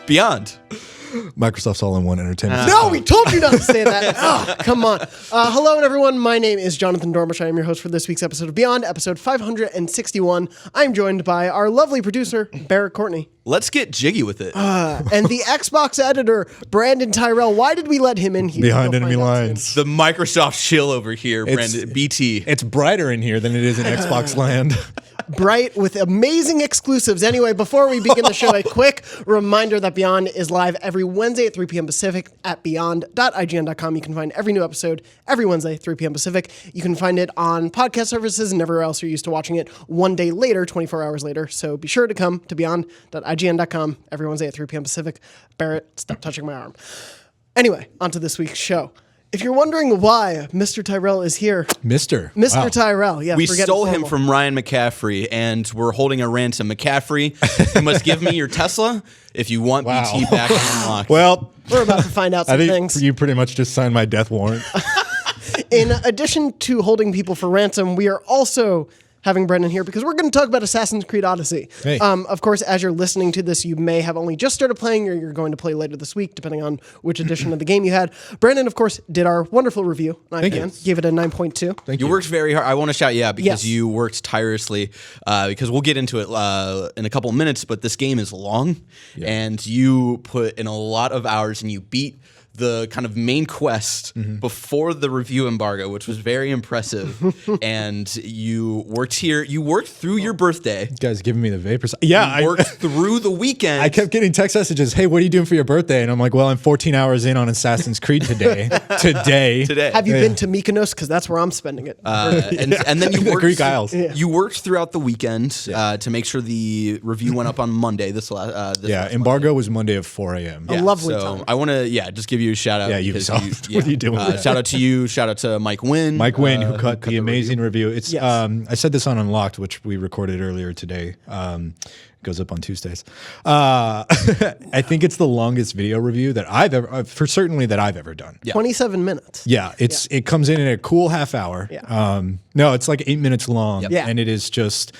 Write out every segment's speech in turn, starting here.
Beyond. Microsoft's all-in-one entertainment. No, we told you not to say that. Oh, come on. Hello, everyone. My name is Jonathan Dormish. I am your host for this week's episode of Beyond, episode 561. I'm joined by our lovely producer, Barrett Courtney. Let's get jiggy with it. And the Xbox editor, Brandon Tyrell. Why did we let him in here? Behind enemy lines. The Microsoft shill over here, Brandon. BT. It's brighter in here than it is in Xbox land. Bright with amazing exclusives. Anyway, before we begin the show, a quick reminder that Beyond is live every Wednesday at 3 p.m. Pacific at beyond.ign.com. You can find every new episode every Wednesday, 3 p.m. Pacific. You can find it on podcast services and everywhere else you're used to watching it one day later, 24 hours later. So be sure to come to beyond.ign.com every Wednesday at 3 p.m. Pacific. Barrett, stop touching my arm. Anyway, on to this week's show. If you're wondering why Mr. Tyrell is here. Mr. Wow. Tyrell, yeah. We stole him from Ryan McCaffrey, and we're holding a ransom. McCaffrey, you must give me your Tesla if you want BT back unlocked. Well, we're about to find out some things. You pretty much just signed my death warrant. In addition to holding people for ransom, we are also having Brendan here because we're going to talk about Assassin's Creed Odyssey. Hey. Of course, as you're listening to this, you may have only just started playing or you're going to play later this week, depending on which edition of the game you had. Brendan, of course, did our wonderful review. Thank you. Gave it a 9.2. Thank you. You worked very hard. I want to shout you out because Yes. you worked tirelessly because we'll get into it in a couple of minutes, but this game is long and you put in a lot of hours and you beat the kind of main quest before the review embargo, which was very impressive. And you worked here. You worked through your birthday. You guys giving me the vapors. Yeah, You worked through the weekend. I kept getting text messages. Hey, what are you doing for your birthday? And I'm like, well, I'm 14 hours in on Assassin's Creed today. Today. Have you been to Mykonos? Because that's where I'm spending it. And then you worked Greek Isles. You worked throughout the weekend to make sure the review went up on Monday. This last embargo was Monday at 4 a.m. A lovely so time. I want to just give you a shout out. Yeah, because Ubisoft. What are you doing? Shout out to you. Shout out to Mike Wynn. Mike Wynn, who cut the amazing review. It's Yes. I said this on Unlocked, which we recorded earlier today. Goes up on Tuesdays. I think it's the longest video review that I've ever done. Yeah. 27 minutes. Yeah, it comes in a cool half hour. Yeah. No, it's like 8 minutes long. Yeah. And it is just,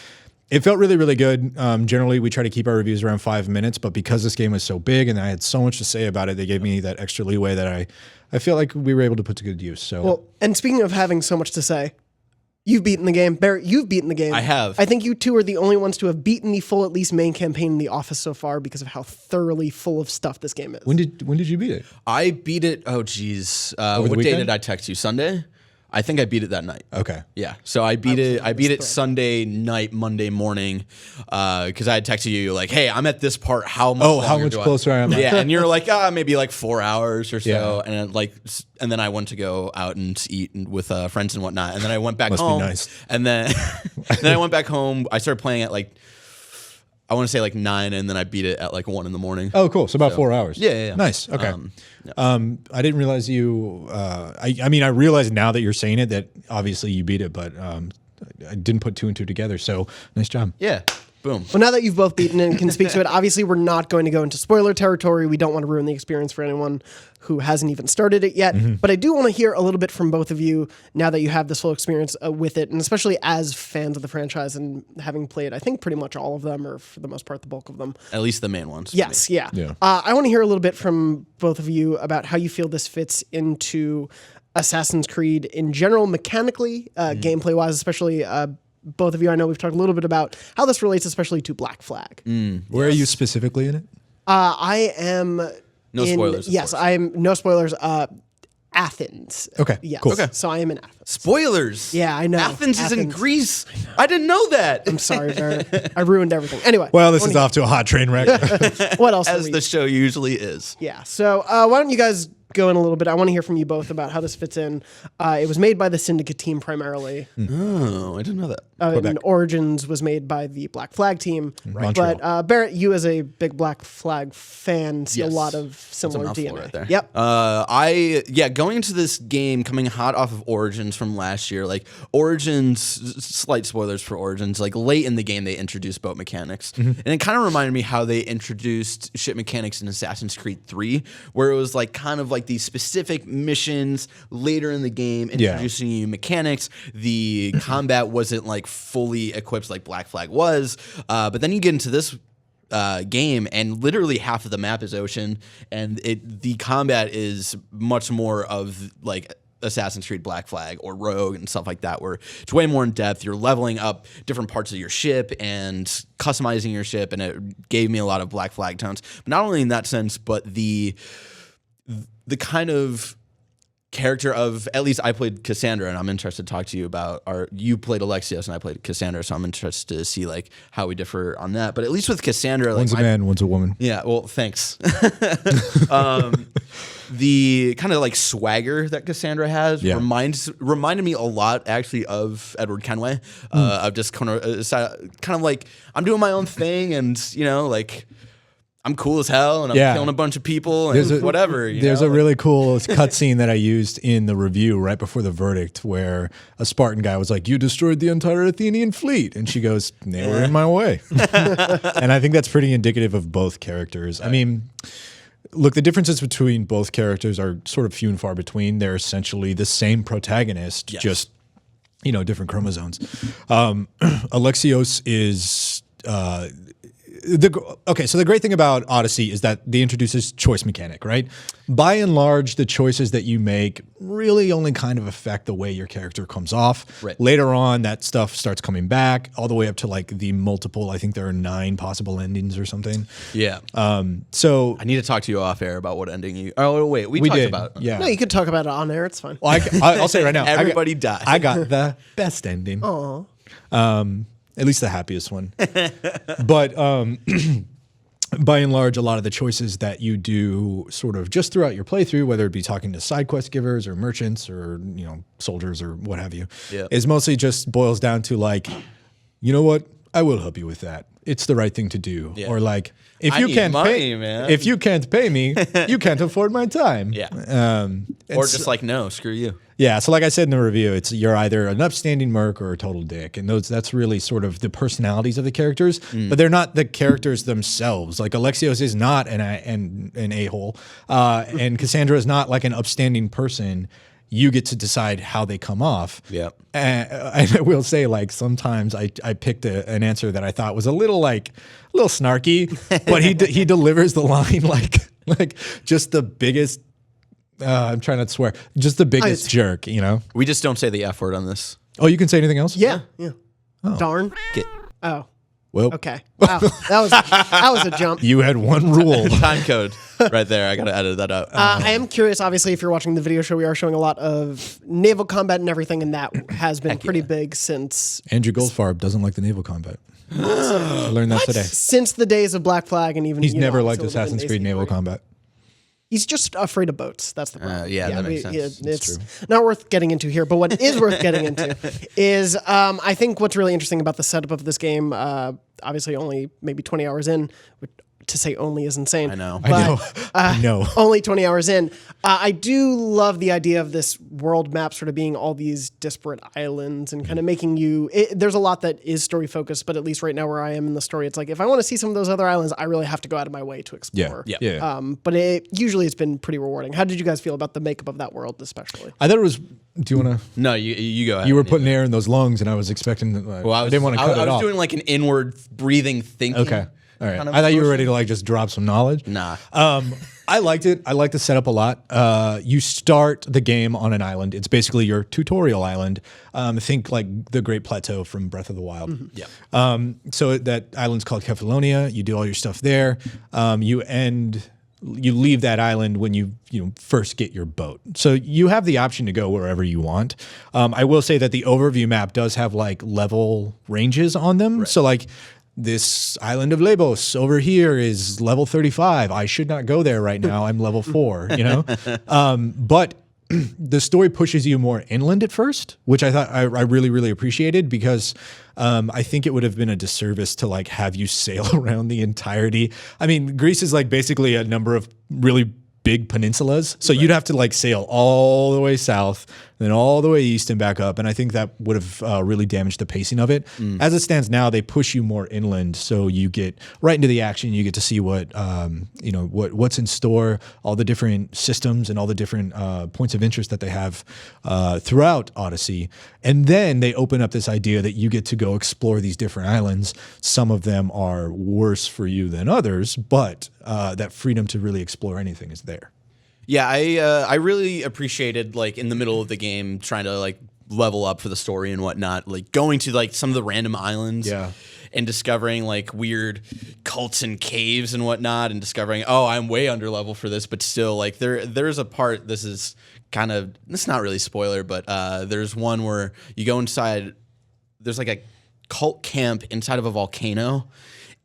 it felt really, really good. Generally, we try to keep our reviews around 5 minutes, but because this game was so big and I had so much to say about it, they gave me that extra leeway that I feel like we were able to put to good use. So, Well, and speaking of having so much to say, you've beaten the game. Barrett, you've beaten the game. I have. I think you two are the only ones to have beaten the full, at least main campaign in The Office so far because of how thoroughly full of stuff this game is. when did you beat it? I beat it. Oh, geez. the What day weekend? did I text you? Sunday? I think I beat it that night. Okay. Yeah, so I beat it Sunday night, Monday morning, because I had texted you like, "Hey, I'm at this part. How much? How much closer I am? Yeah, and you're like, maybe like 4 hours or so, Yeah. and then I went to go out and eat with friends and whatnot, and then I went back Must be home, nice. and then I went back home. I started playing at I want to say 9, and then I beat it at 1 in the morning. Oh, cool. So about 4 hours. Yeah. Nice. Okay. I didn't realize you. I mean, I realize now that you're saying it that obviously you beat it, but I didn't put 2 and 2 together. So nice job. Yeah. Boom. Well, now that you've both beaten it and can speak to it, obviously we're not going to go into spoiler territory. We don't want to ruin the experience for anyone who hasn't even started it yet. But I do want to hear a little bit from both of you now that you have this full experience with it, and especially as fans of the franchise and having played, I think, pretty much all of them, or for the most part, the bulk of them. At least the main ones. Yes, yeah. Yeah. I want to hear a little bit from both of you about how you feel this fits into Assassin's Creed in general, mechanically, gameplay-wise, especially both of you. I know we've talked a little bit about how this relates especially to Black Flag. Where are you specifically in it? I am... No spoilers, of Yes, course. I am... No spoilers. Athens. Okay, Yes. cool. Okay. So I am in Athens. Spoilers. Yeah, I know. Athens is in Athens. Greece. I didn't know that. I'm sorry, Barrett. I ruined everything. Anyway. Well, this is off to a hot train wreck. What else? As the show usually is. Yeah. So why don't you guys go in a little bit? I want to hear from you both about how this fits in. It was made by the Syndicate team primarily. Oh, I didn't know that. And Origins was made by the Black Flag team. Montreal. But Barrett, you as a big Black Flag fan, see a Yes. lot of similar That's a mouthful DNA. right there. Yep. Going into this game, coming hot off of Origins from last year, Origins, slight spoilers for Origins, late in the game they introduced boat mechanics. And it kind of reminded me how they introduced ship mechanics in Assassin's Creed 3, where it was kind of these specific missions later in the game, introducing you mechanics. The combat wasn't fully equipped like Black Flag was. But then you get into this game, and literally half of the map is ocean, and the combat is much more of like Assassin's Creed Black Flag or Rogue and stuff like that, where it's way more in depth. You're leveling up different parts of your ship and customizing your ship, and it gave me a lot of Black Flag tones. But not only in that sense, but the kind of character of, at least I played Cassandra, and I'm interested to talk to you about, you played Alexios and I played Cassandra, so I'm interested to see like how we differ on that. But at least with Cassandra, one's like, a man, one's a woman. Yeah, well, thanks. The kind of like swagger that Cassandra has reminded me a lot actually of Edward Kenway. Of just kind of like, I'm doing my own thing, and like I'm cool as hell, and I'm killing a bunch of people, and whatever. There's a really cool cutscene that I used in the review right before the verdict, where a Spartan guy was like, "You destroyed the entire Athenian fleet," and she goes, "They were in my way." And I think that's pretty indicative of both characters. I mean, look, the differences between both characters are sort of few and far between. They're essentially the same protagonist, just different chromosomes. Alexios is. So the great thing about Odyssey is that they introduces choice mechanic, right? By and large, the choices that you make really only kind of affect the way your character comes off. Right. Later on, that stuff starts coming back all the way up to like the multiple, I think there are 9 possible endings or something. Yeah. So I need to talk to you off air about what ending you. Oh wait, we talked did. about. Yeah. No, you could talk about it on air. It's fine. Well, I'll say right now, Everybody died. I got the best ending. Oh. At least the happiest one. But by and large, a lot of the choices that you do sort of just throughout your playthrough, whether it be talking to side quest givers or merchants or soldiers or what have you, is mostly just boils down to like, you know what? I will help you with that. It's the right thing to do. Yeah. Or like, if you can't pay me, you can't afford my time. Yeah. Or just like, no, screw you. Yeah, so like I said in the review, you're either an upstanding merc or a total dick, and that's really sort of the personalities of the characters, but they're not the characters themselves. Like Alexios is not an a-hole, and Cassandra is not like an upstanding person. You get to decide how they come off. Yeah, and I will say, like sometimes I picked an answer that I thought was a little snarky, but he delivers the line like just the biggest. I'm trying not to swear. Just the biggest jerk, We just don't say the F word on this. Oh, you can say anything else? Yeah. Oh. Darn. Oh. Well. Okay. Wow. That was a jump. You had one rule. Time code right there. I got to edit that out. I am curious, obviously, if you're watching the video show, we are showing a lot of naval combat and everything, and that has been pretty big since... Andrew Goldfarb doesn't like the naval combat. I learned that today. Since the days of Black Flag and even... He's never liked Assassin's Creed naval combat. He's just afraid of boats. That's the problem. That makes sense. It's not worth getting into here. But what is worth getting into is I think what's really interesting about the setup of this game, obviously only maybe 20 hours in, to say only is insane. I know. But, I know. Only 20 hours in. I do love the idea of this world map sort of being all these disparate islands and kind of making you... there's a lot that is story focused, but at least right now where I am in the story, it's like if I want to see some of those other islands, I really have to go out of my way to explore. Yeah. But usually it's been pretty rewarding. How did you guys feel about the makeup of that world especially? I thought it was... Do you want to... No, you go ahead. You were putting air in those lungs, and I was expecting... I didn't want to cut it off. I was doing like an inward breathing thinking. Okay. All right. I thought you were ready to like just drop some knowledge. Nah. I liked it. I liked the setup a lot. You start the game on an island. It's basically your tutorial island. Think like the Great Plateau from Breath of the Wild. Mm-hmm. Yeah. So that island's called Kefalonia. You do all your stuff there. You leave that island when you first get your boat. So you have the option to go wherever you want. I will say that the overview map does have like level ranges on them. Right. So like this island of Lebos over here is level 35. I should not go there right now. I'm level 4, But the story pushes you more inland at first, which I thought I really, really appreciated because I think it would have been a disservice to like have you sail around the entirety. I mean, Greece is like basically a number of really big peninsulas. So you'd have to like sail all the way south, then all the way east and back up. And I think that would have really damaged the pacing of it. As it stands now, they push you more inland, so you get right into the action. You get to see what's in store, all the different systems and all the different points of interest that they have throughout Odyssey. And then they open up this idea that you get to go explore these different islands. Some of them are worse for you than others, but that freedom to really explore anything is there. Yeah, I really appreciated, like, in the middle of the game trying to, like, level up for the story and whatnot, like going to like some of the random islands and discovering like weird cults and caves and whatnot, and discovering, oh, I'm way under level for this, but still, like, there's a part, this is not really spoiler, but there's one where you go inside, there's like a cult camp inside of a volcano,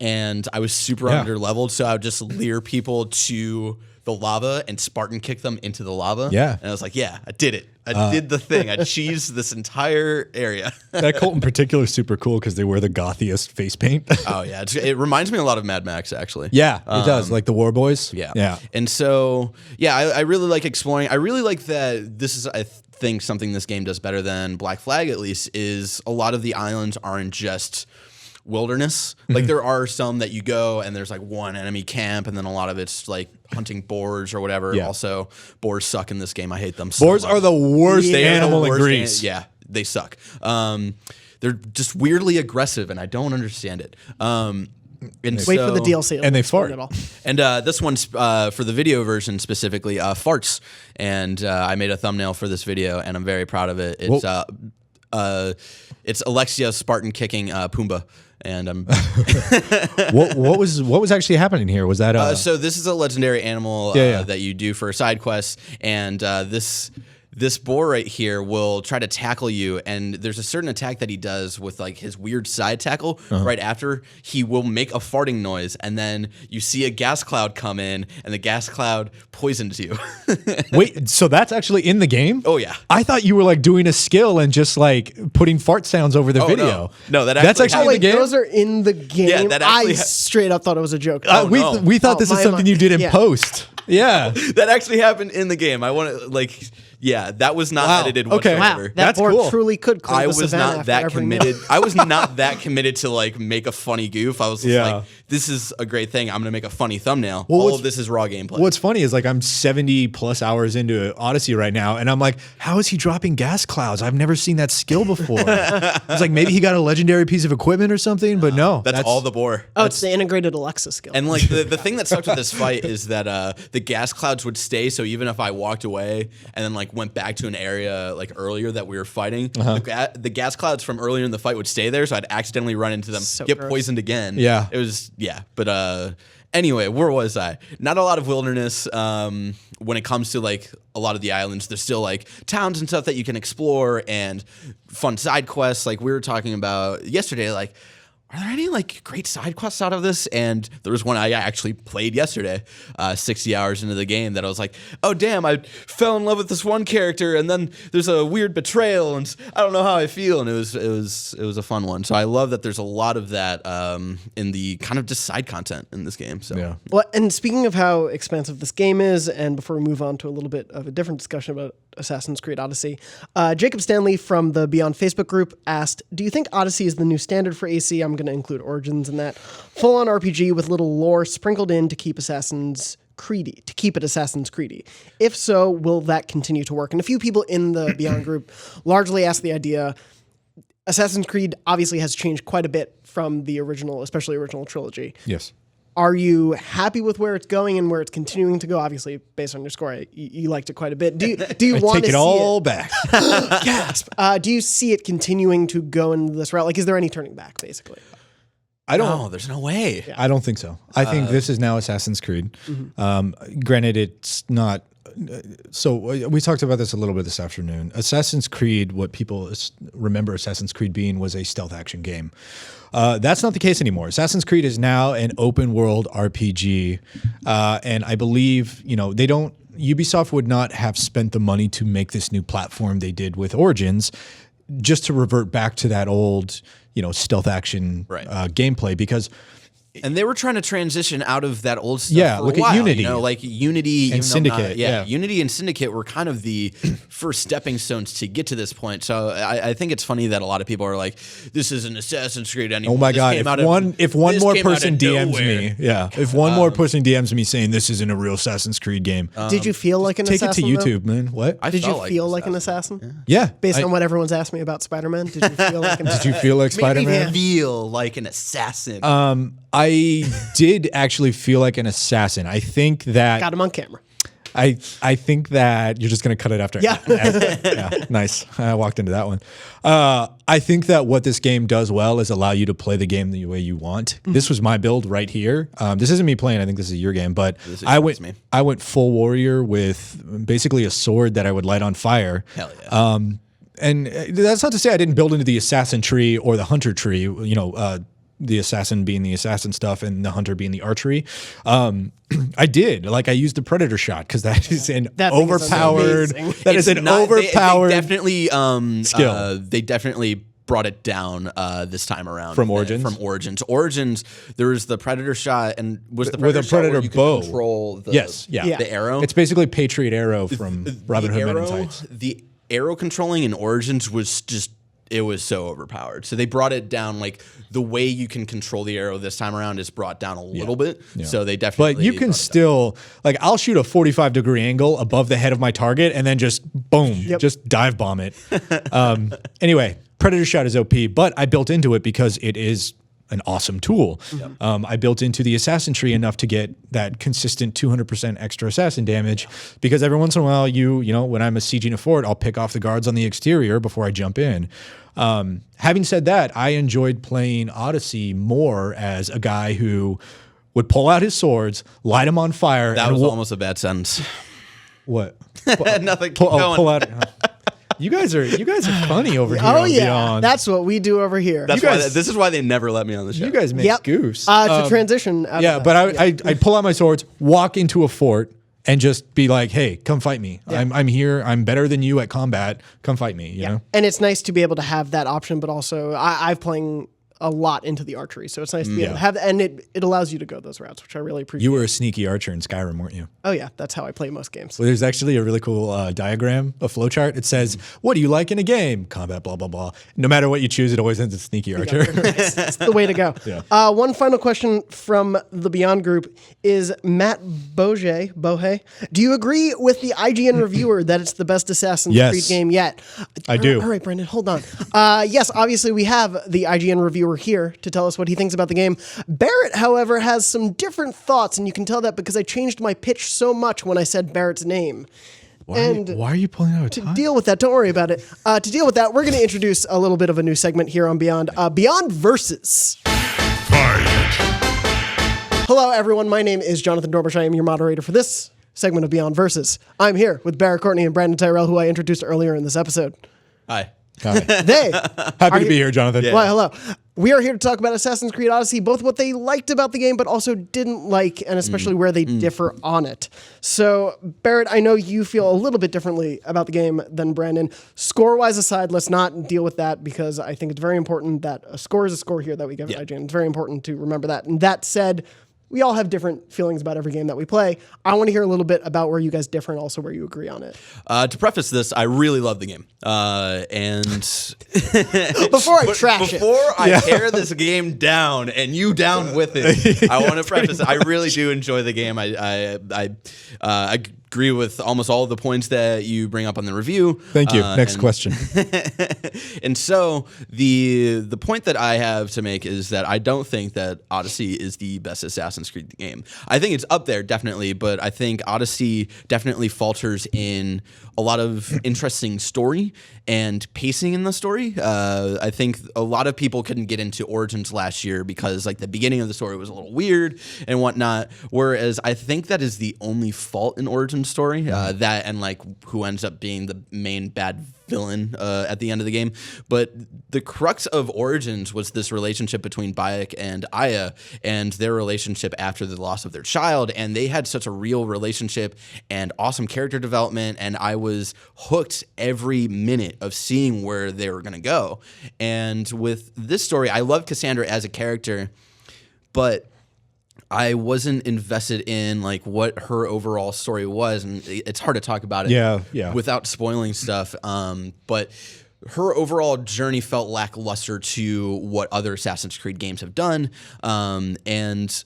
and I was super under leveled, so I would just lure people to the lava and Spartan kick them into the lava. Yeah. And I was like, yeah, I did it. I did the thing. I cheesed this entire area. That cult in particular is super cool because they wear the gothiest face paint. Oh, yeah. It reminds me a lot of Mad Max, actually. Yeah, it does. Like the War Boys. Yeah. Yeah. And so, yeah, I really like exploring. I really like that this is, I think, something this game does better than Black Flag, at least, is a lot of the islands aren't just wilderness. Like there are some that you go and there's like one enemy camp, and then a lot of it's like hunting boars or whatever. Yeah. Also, boars suck in this game. I hate them so Boars much. are the worst animal in Greece. Yeah, they suck. They're just weirdly aggressive, and I don't understand it. And wait for the DLC. And they fart. And this one's for the video version specifically, farts. And I made a thumbnail for this video, and I'm very proud of it. It's Alexia Spartan kicking Pumbaa. And I'm what was actually happening here? Was that so this is a legendary animal that you do for a side quest, and this boar right here will try to tackle you, and there's a certain attack that he does with like his weird side tackle. Right after, he will make a farting noise, and then you see a gas cloud come in, and the gas cloud poisons you. Wait, so that's actually in the game? Oh yeah. I thought you were like doing a skill and just like putting fart sounds over the video. No, that's actually in the game. Those are in the game. Yeah, that I straight up thought it was a joke. We thought this is something you did in post. Yeah, that actually happened in the game. I want to like. Yeah, that was not edited whatsoever. Wow, that board truly could clear I the was savannah not that after every committed. meal. I was not that committed to like make a funny goof. I was just like, this is a great thing. I'm gonna make a funny thumbnail. All of this is raw gameplay. What's funny is like I'm 70 plus hours into Odyssey right now, and I'm like, how is he dropping gas clouds? I've never seen that skill before. I was like, maybe he got a legendary piece of equipment or something, but no. That's all the boar. Oh, it's the integrated Alexa skill. And like the thing that sucked with this fight is that the gas clouds would stay, so even if I walked away and then like went back to an area like earlier that we were fighting, the gas clouds from earlier in the fight would stay there, so I'd accidentally run into them, get poisoned again. Yeah. It was, but anyway, where was I? Not a lot of wilderness. When it comes to like a lot of the islands, there's still like towns and stuff that you can explore and fun side quests. Like we were talking about yesterday, like, are there any like great side quests out of this? And there was one I actually played yesterday, 60 hours into the game, that I was like, oh damn, I fell in love with this one character, and then there's a weird betrayal, and I don't know how I feel, and it was a fun one. So I love that there's a lot of that in the kind of just side content in this game. So yeah. Well, and speaking of how expansive this game is, and before we move on to a little bit of a different discussion about Assassin's Creed Odyssey, Jacob Stanley from the Beyond Facebook group asked, do you think Odyssey is the new standard for AC? I'm going to include Origins in that. Full-on RPG with little lore sprinkled in to keep it Assassin's Creedy. If so, will that continue to work? And a few people in the Beyond group largely asked the idea. Assassin's Creed obviously has changed quite a bit from the original, especially original trilogy. Yes. Are you happy with where it's going and where it's continuing to go? Obviously, based on your score, you liked it quite a bit. Do you want to take it all back? Gasp. Do you see it continuing to go in this route? Like, is there any turning back, basically? No, there's no way. Yeah. I don't think so. I think this is now Assassin's Creed. Granted, it's not. So we talked about this a little bit this afternoon. Assassin's Creed, what people remember Assassin's Creed being, was a stealth action game. That's not the case anymore. Assassin's Creed is now an open world RPG, and I believe Ubisoft would not have spent the money to make this new platform they did with Origins, just to revert back to that old stealth action gameplay, because And they were trying to transition out of that old stuff. Yeah, for look a while, at Unity. You know, like Unity And Syndicate, yeah. Unity and Syndicate were kind of the first stepping stones to get to this point. So I think it's funny that a lot of people are like, "This isn't Assassin's Creed anymore." Oh my This god! came out If one this more came out of person DMs nowhere." me, if one more person DMs me saying this isn't a real Assassin's Creed game, Did you feel like an take assassin? it to YouTube, man. What? I Did you felt feel like an assassin? Yeah. Based on what everyone's asked me about Spider-Man, did you feel like an Did assassin? you feel like Spider-Man? Feel like an assassin. I did actually feel like an assassin. I think that Got him on camera. I think that you're just gonna cut it after. Yeah. Yeah, nice. I walked into that one. I think that what this game does well is allow you to play the game the way you want. This was my build right here. This isn't me playing. I think this is your game, but I went full warrior with basically a sword that I would light on fire. Hell yeah. And that's not to say I didn't build into the assassin tree or the hunter tree. You know. The assassin being the assassin stuff and the hunter being the archery. I did. Like, I used the predator shot because that is an That thing is overpowered. amazing. That is an overpowered They definitely skill. They definitely brought it down this time around From Origins? From Origins, there was the predator shot, and was the With predator a shot where predator you could bow. control the, Yeah. the arrow. It's basically Patriot Arrow from Robin Hood Men in Tights. The arrow controlling in Origins was just. It was so overpowered. So they brought it down. Like, the way you can control the arrow this time around is brought down a little bit. Yeah. So they definitely. But you can still, like, I'll shoot a 45-degree angle above the head of my target and then just boom, just dive bomb it. Anyway, Predator Shot is OP, but I built into it because it is an awesome tool. I built into the assassin tree enough to get that consistent 200% extra assassin damage because every once in a while, you know, when I'm sieging a fort, I'll pick off the guards on the exterior before I jump in. Having said that, I enjoyed playing Odyssey more as a guy who would pull out his swords, light them on fire. That and was almost a bad sentence. What? Nothing. Keep going. Pull out. You guys are funny over here. Oh on yeah, Beyond. that's what we do over here. That's why. This is why they never let me on the show. You guys make goofs. To transition. Out Yeah, of but that. I'd pull out my swords, walk into a fort, and just be like, "Hey, come fight me. I'm here. I'm better than you at combat. Come fight me." You know. And it's nice to be able to have that option, but also I've playing a lot into the archery, so it's nice to be able to have, and it allows you to go those routes, which I really appreciate. You were a sneaky archer in Skyrim, weren't you? Oh yeah, that's how I play most games. Well, there's actually a really cool diagram, a flowchart. It says, "What do you like in a game? Combat, blah blah blah." No matter what you choose, it always ends in sneaky archer. It's the way to go. Yeah. One final question from the Beyond group is Matt Bohe. Do you agree with the IGN reviewer that it's the best Assassin's Yes. Creed game yet? I do. All right, Brendan, hold on. Yes, obviously we have the IGN reviewer here to tell us what he thinks about the game. Barrett, however, has some different thoughts, and you can tell that because I changed my pitch so much when I said Barrett's name. Why are you pulling out a To time? deal with that, don't worry about it. To deal with that, we're going to introduce a little bit of a new segment here on Beyond. Beyond Versus. Hello, everyone. My name is Jonathan Dorbush. I am your moderator for this segment of Beyond Versus. I'm here with Barrett Courtney and Brandon Tyrell, who I introduced earlier in this episode. Hi. Hi. They Happy to be here, Jonathan. Why, hello. We are here to talk about Assassin's Creed Odyssey, both what they liked about the game, but also didn't like, and especially where they differ on it. So, Barrett, I know you feel a little bit differently about the game than Brandon. Score-wise aside, let's not deal with that because I think it's very important that a score is a score here that we give at IGN. It's very important to remember that. And that said, we all have different feelings about every game that we play. I want to hear a little bit about where you guys differ and also where you agree on it. To preface this, I really love the game, and Before I trash it. before I tear this game down and you down with it, I want to preface it. I really do enjoy the game. I agree with almost all of the points that you bring up on the review. Thank you. Next question. And so the point that I have to make is that I don't think that Odyssey is the best Assassin's Creed game. I think it's up there, definitely, but I think Odyssey definitely falters in a lot of interesting story and pacing in the story. I think a lot of people couldn't get into Origins last year because like the beginning of the story was a little weird and whatnot, whereas I think that is the only fault in Origins story, that and like who ends up being the main bad villain at the end of the game. But the crux of Origins was this relationship between Bayek and Aya and their relationship after the loss of their child, and they had such a real relationship and awesome character development, and I was hooked every minute of seeing where they were going to go. And with this story, I love Cassandra as a character, but I wasn't invested in like what her overall story was, and it's hard to talk about it without spoiling stuff. But her overall journey felt lackluster to what other Assassin's Creed games have done, and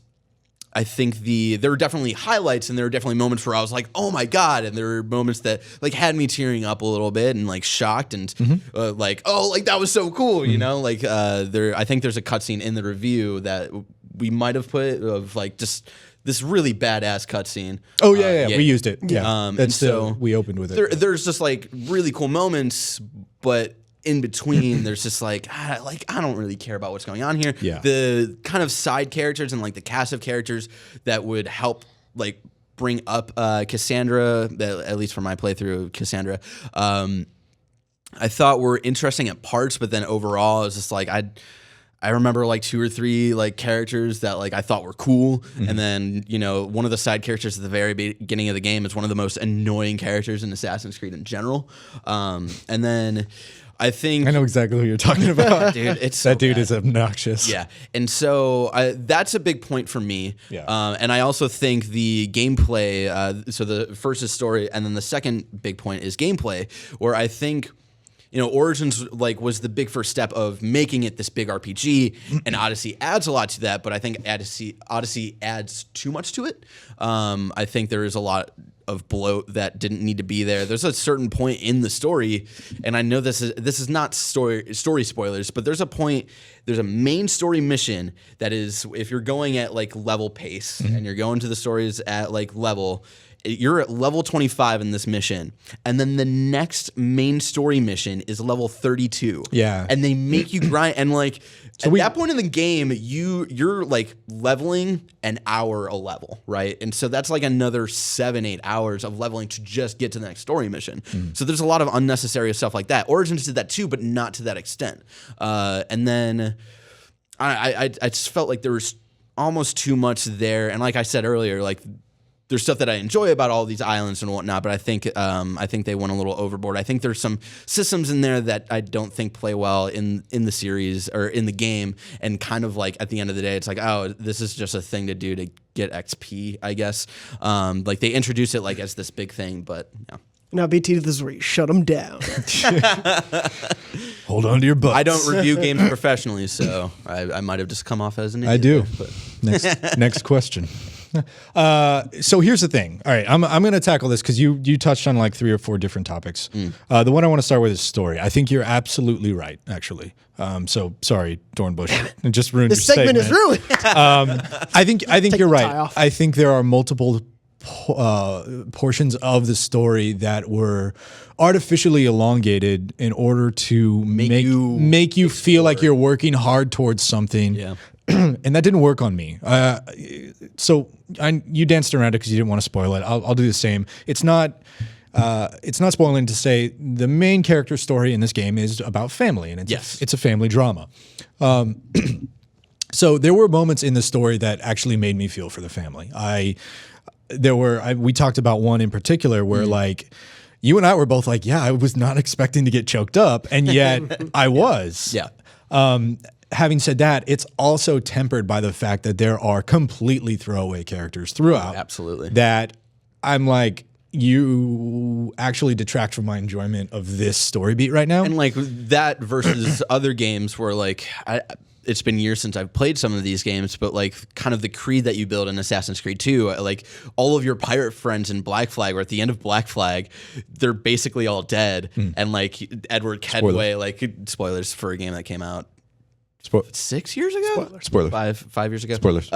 I think there were definitely highlights, and there were definitely moments where I was like, "Oh my god!" And there were moments that like had me tearing up a little bit and like shocked and like, "Oh, like that was so cool," you know? Like I think there's a cutscene in the review that we might have put of like just this really badass cutscene. Oh yeah, we used it. Yeah, and so we opened with it. There's just like really cool moments, but in between, there's just like I don't really care about what's going on here. Yeah. The kind of side characters and like the cast of characters that would help like bring up Cassandra, at least for my playthrough of Cassandra, I thought were interesting at parts, but then overall, it was just like I remember like 2 or 3 like characters that like I thought were cool, and then one of the side characters at the very beginning of the game is one of the most annoying characters in Assassin's Creed in general, and then. I know exactly who you're talking about. Dude, that dude is obnoxious. Yeah. And so that's a big point for me. Yeah. And I also think the gameplay, so the first is story, and then the second big point is gameplay, where I think Origins like was the big first step of making it this big RPG, and Odyssey adds a lot to that, but I think Odyssey adds too much to it. I think there is a lot of bloat that didn't need to be there. There's a certain point in the story, and I know this is not story spoilers, but there's a main story mission that is, if you're going at like level pace and you're going to the stories at like level, you're at level 25 in this mission, and then the next main story mission is level 32. Yeah, and they make you grind, and like that point in the game, you're like leveling an hour a level, right? And so that's like another 7-8 hours of leveling to just get to the next story mission. So there's a lot of unnecessary stuff like that. Origins did that too, but not to that extent. And then I just felt like there was almost too much there, and like I said earlier, like. There's stuff that I enjoy about all these islands and whatnot, but I think they went a little overboard. I think there's some systems in there that I don't think play well in the series or in the game, and kind of like at the end of the day, it's like, oh, this is just a thing to do to get XP, I guess. Like they introduce it like as this big thing, but yeah. Now, BT, this is where you shut them down. Hold on to your butts. I don't review games professionally, so I might have just come off as an idiot. I do. But. Next question. So here's the thing. All right, I'm going to tackle this because you touched on like 3 or 4 different topics. The one I want to start with is story. I think you're absolutely right, actually. So sorry, Dornbush, it just ruined this your segment is ruined. I think you're right. I think there are multiple portions of the story that were artificially elongated in order to make you feel like you're working hard towards something. Yeah. And that didn't work on me. So you danced around it because you didn't want to spoil it. I'll do the same. It's not spoiling to say the main character story in this game is about family, and it's a family drama. So there were moments in the story that actually made me feel for the family. We talked about one in particular where like you and I were both like, yeah, I was not expecting to get choked up, and yet I was. Yeah. Having said that, it's also tempered by the fact that there are completely throwaway characters throughout. Absolutely. That I'm like, you actually detract from my enjoyment of this story beat right now. And like that versus other games where like it's been years since I've played some of these games, but like kind of the creed that you build in Assassin's Creed 2, like all of your pirate friends in Black Flag, or at the end of Black Flag, they're basically all dead. And like Edward Kedway, like spoilers for a game that came out 6 years ago? Spoilers. 5 years ago? Spoilers.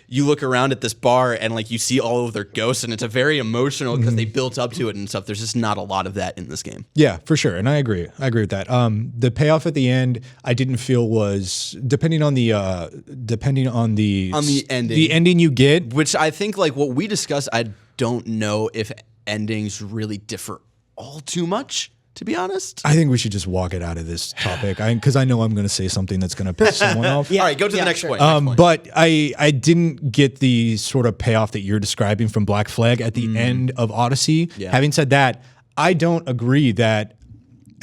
You look around at this bar and like you see all of their ghosts, and it's a very emotional because they built up to it and stuff. There's just not a lot of that in this game. Yeah, for sure. And I agree with that. The payoff at the end, I didn't feel was depending on the ending you get, which I think like what we discussed, I don't know if endings really differ all too much. To be honest, I think we should just walk it out of this topic because I know I'm going to say something that's going to piss someone off. All right, go to the next point. But I didn't get the sort of payoff that you're describing from Black Flag at the end of Odyssey. Yeah. Having said that, I don't agree that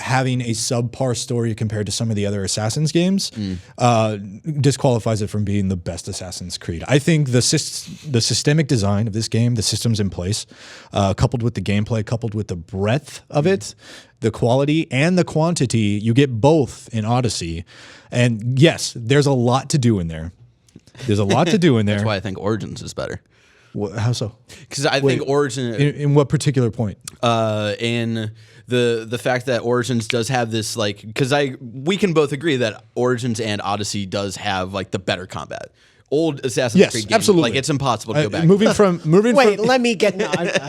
having a subpar story compared to some of the other Assassin's games disqualifies it from being the best Assassin's Creed. I think the systemic design of this game, the systems in place, coupled with the gameplay, coupled with the breadth of it, the quality and the quantity, you get both in Odyssey. And yes, there's a lot to do in there. There's a lot to do in there. That's why I think Origins is better. How so? Because I think Origin in what particular point? In the fact that Origins does have this like, because we can both agree that Origins and Odyssey does have like the better combat. Old Assassin's Creed games, absolutely. like it's impossible to go back. Let me get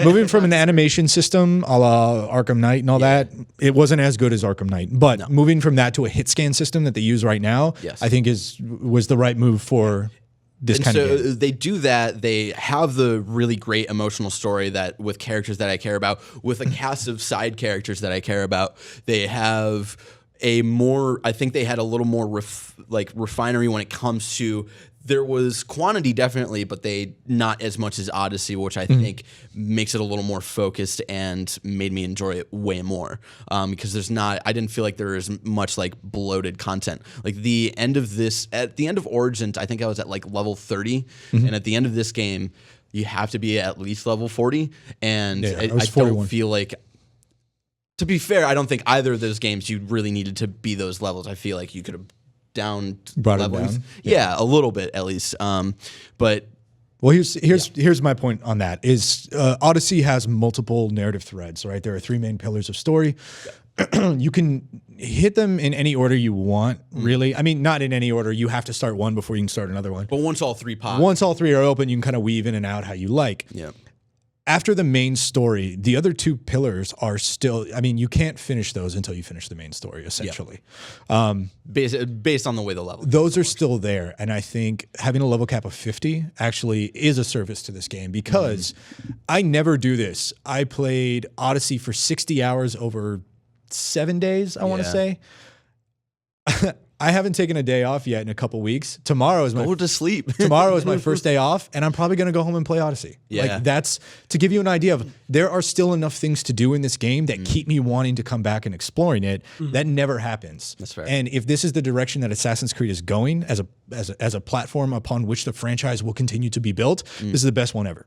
moving from an animation system a la Arkham Knight and all that. It wasn't as good as Arkham Knight, but moving from that to a hit scan system that they use right now, I think was the right move for this kind of game. They do that. They have the really great emotional story that with characters that I care about, with a cast of side characters that I care about. They have I think they had a little more refinery when it comes to. There was quantity definitely, but they not as much as Odyssey, which I think makes it a little more focused and made me enjoy it way more. Because I didn't feel like there was much like bloated content. Like at the end of Origins, I think I was at like level 30, and at the end of this game, you have to be at least level 40. And I don't feel like. To be fair, I don't think either of those games you really needed to be those levels. I feel like you could have brought levels. It down. Yeah, a little bit at least. But well, here's my point on that is Odyssey has multiple narrative threads, right? There are 3 main pillars of story. You can hit them in any order you want, really. I mean, not in any order. You have to start one before you can start another one. But once all 3 pop. Once all 3 are open, you can kind of weave in and out how you like. Yeah. After the main story, the other 2 pillars are still, I mean, you can't finish those until you finish the main story, essentially. Based on the way the level. Those are still there. And I think having a level cap of 50 actually is a service to this game because I never do this. I played Odyssey for 60 hours over 7 days, I want to say. I haven't taken a day off yet in a couple weeks. Tomorrow is go to sleep. Tomorrow is my first day off, and I'm probably going to go home and play Odyssey. Yeah. Like that's to give you an idea of there are still enough things to do in this game that keep me wanting to come back and exploring it. That never happens. That's fair. And if this is the direction that Assassin's Creed is going as a platform upon which the franchise will continue to be built, this is the best one ever.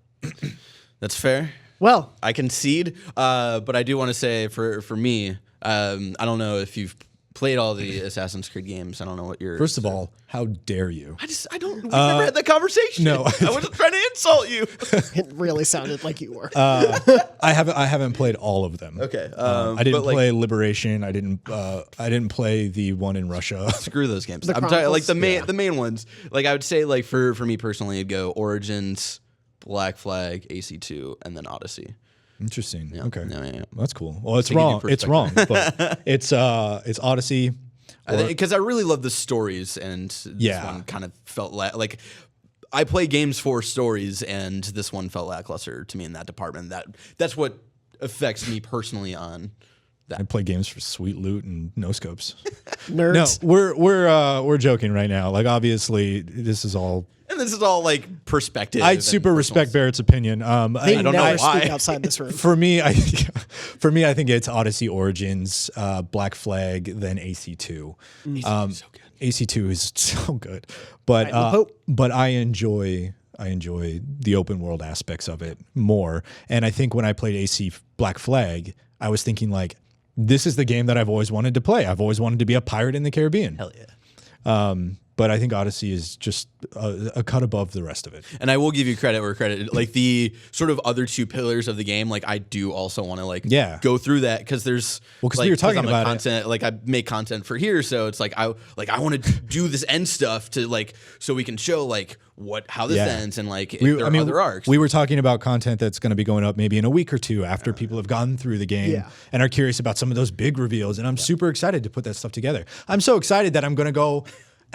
That's fair. Well, I concede, but I do want to say for me, I don't know if you've played all the Assassin's Creed games. I don't know what your. First of all, how dare you? I don't. We never had that conversation. No, I wasn't trying to insult you. It really sounded like you were. I haven't played all of them. Okay. I didn't play Liberation. I didn't play the one in Russia. Screw those games. I'm talking like the main ones. Like I would say, like for me personally, it'd go Origins, Black Flag, AC2, and then Odyssey. Interesting. Yeah. Okay. Yeah. That's cool. Well, it's wrong. It's wrong, but it's Odyssey. Because I really love the stories, and this one kind of felt like I play games for stories, and this one felt lackluster to me in that department. That's what affects me personally on that. I play games for sweet loot and no scopes. Nerds. No, we're joking right now. Like obviously, this is all. And this is all like perspective. I super respect Barrett's opinion. I don't know why. Speak outside this room. For me, I think it's Odyssey, Origins, Black Flag, then AC2. AC2 is so good. AC2 is so good, but I enjoy the open world aspects of it more. And I think when I played AC Black Flag, I was thinking like, this is the game that I've always wanted to play. I've always wanted to be a pirate in the Caribbean. Hell yeah. But I think Odyssey is just a cut above the rest of it. And I will give you credit where credit, like the sort of other 2 pillars of the game. Like I do also want to go through that because there's because we were talking about content. Like I make content for here, so it's like I want to do this end stuff to like so we can show like how this ends and like there are other arcs. We were talking about content that's going to be going up maybe in a week or 2 after people have gone through the game and are curious about some of those big reveals. And I'm super excited to put that stuff together. I'm so excited that I'm going to go.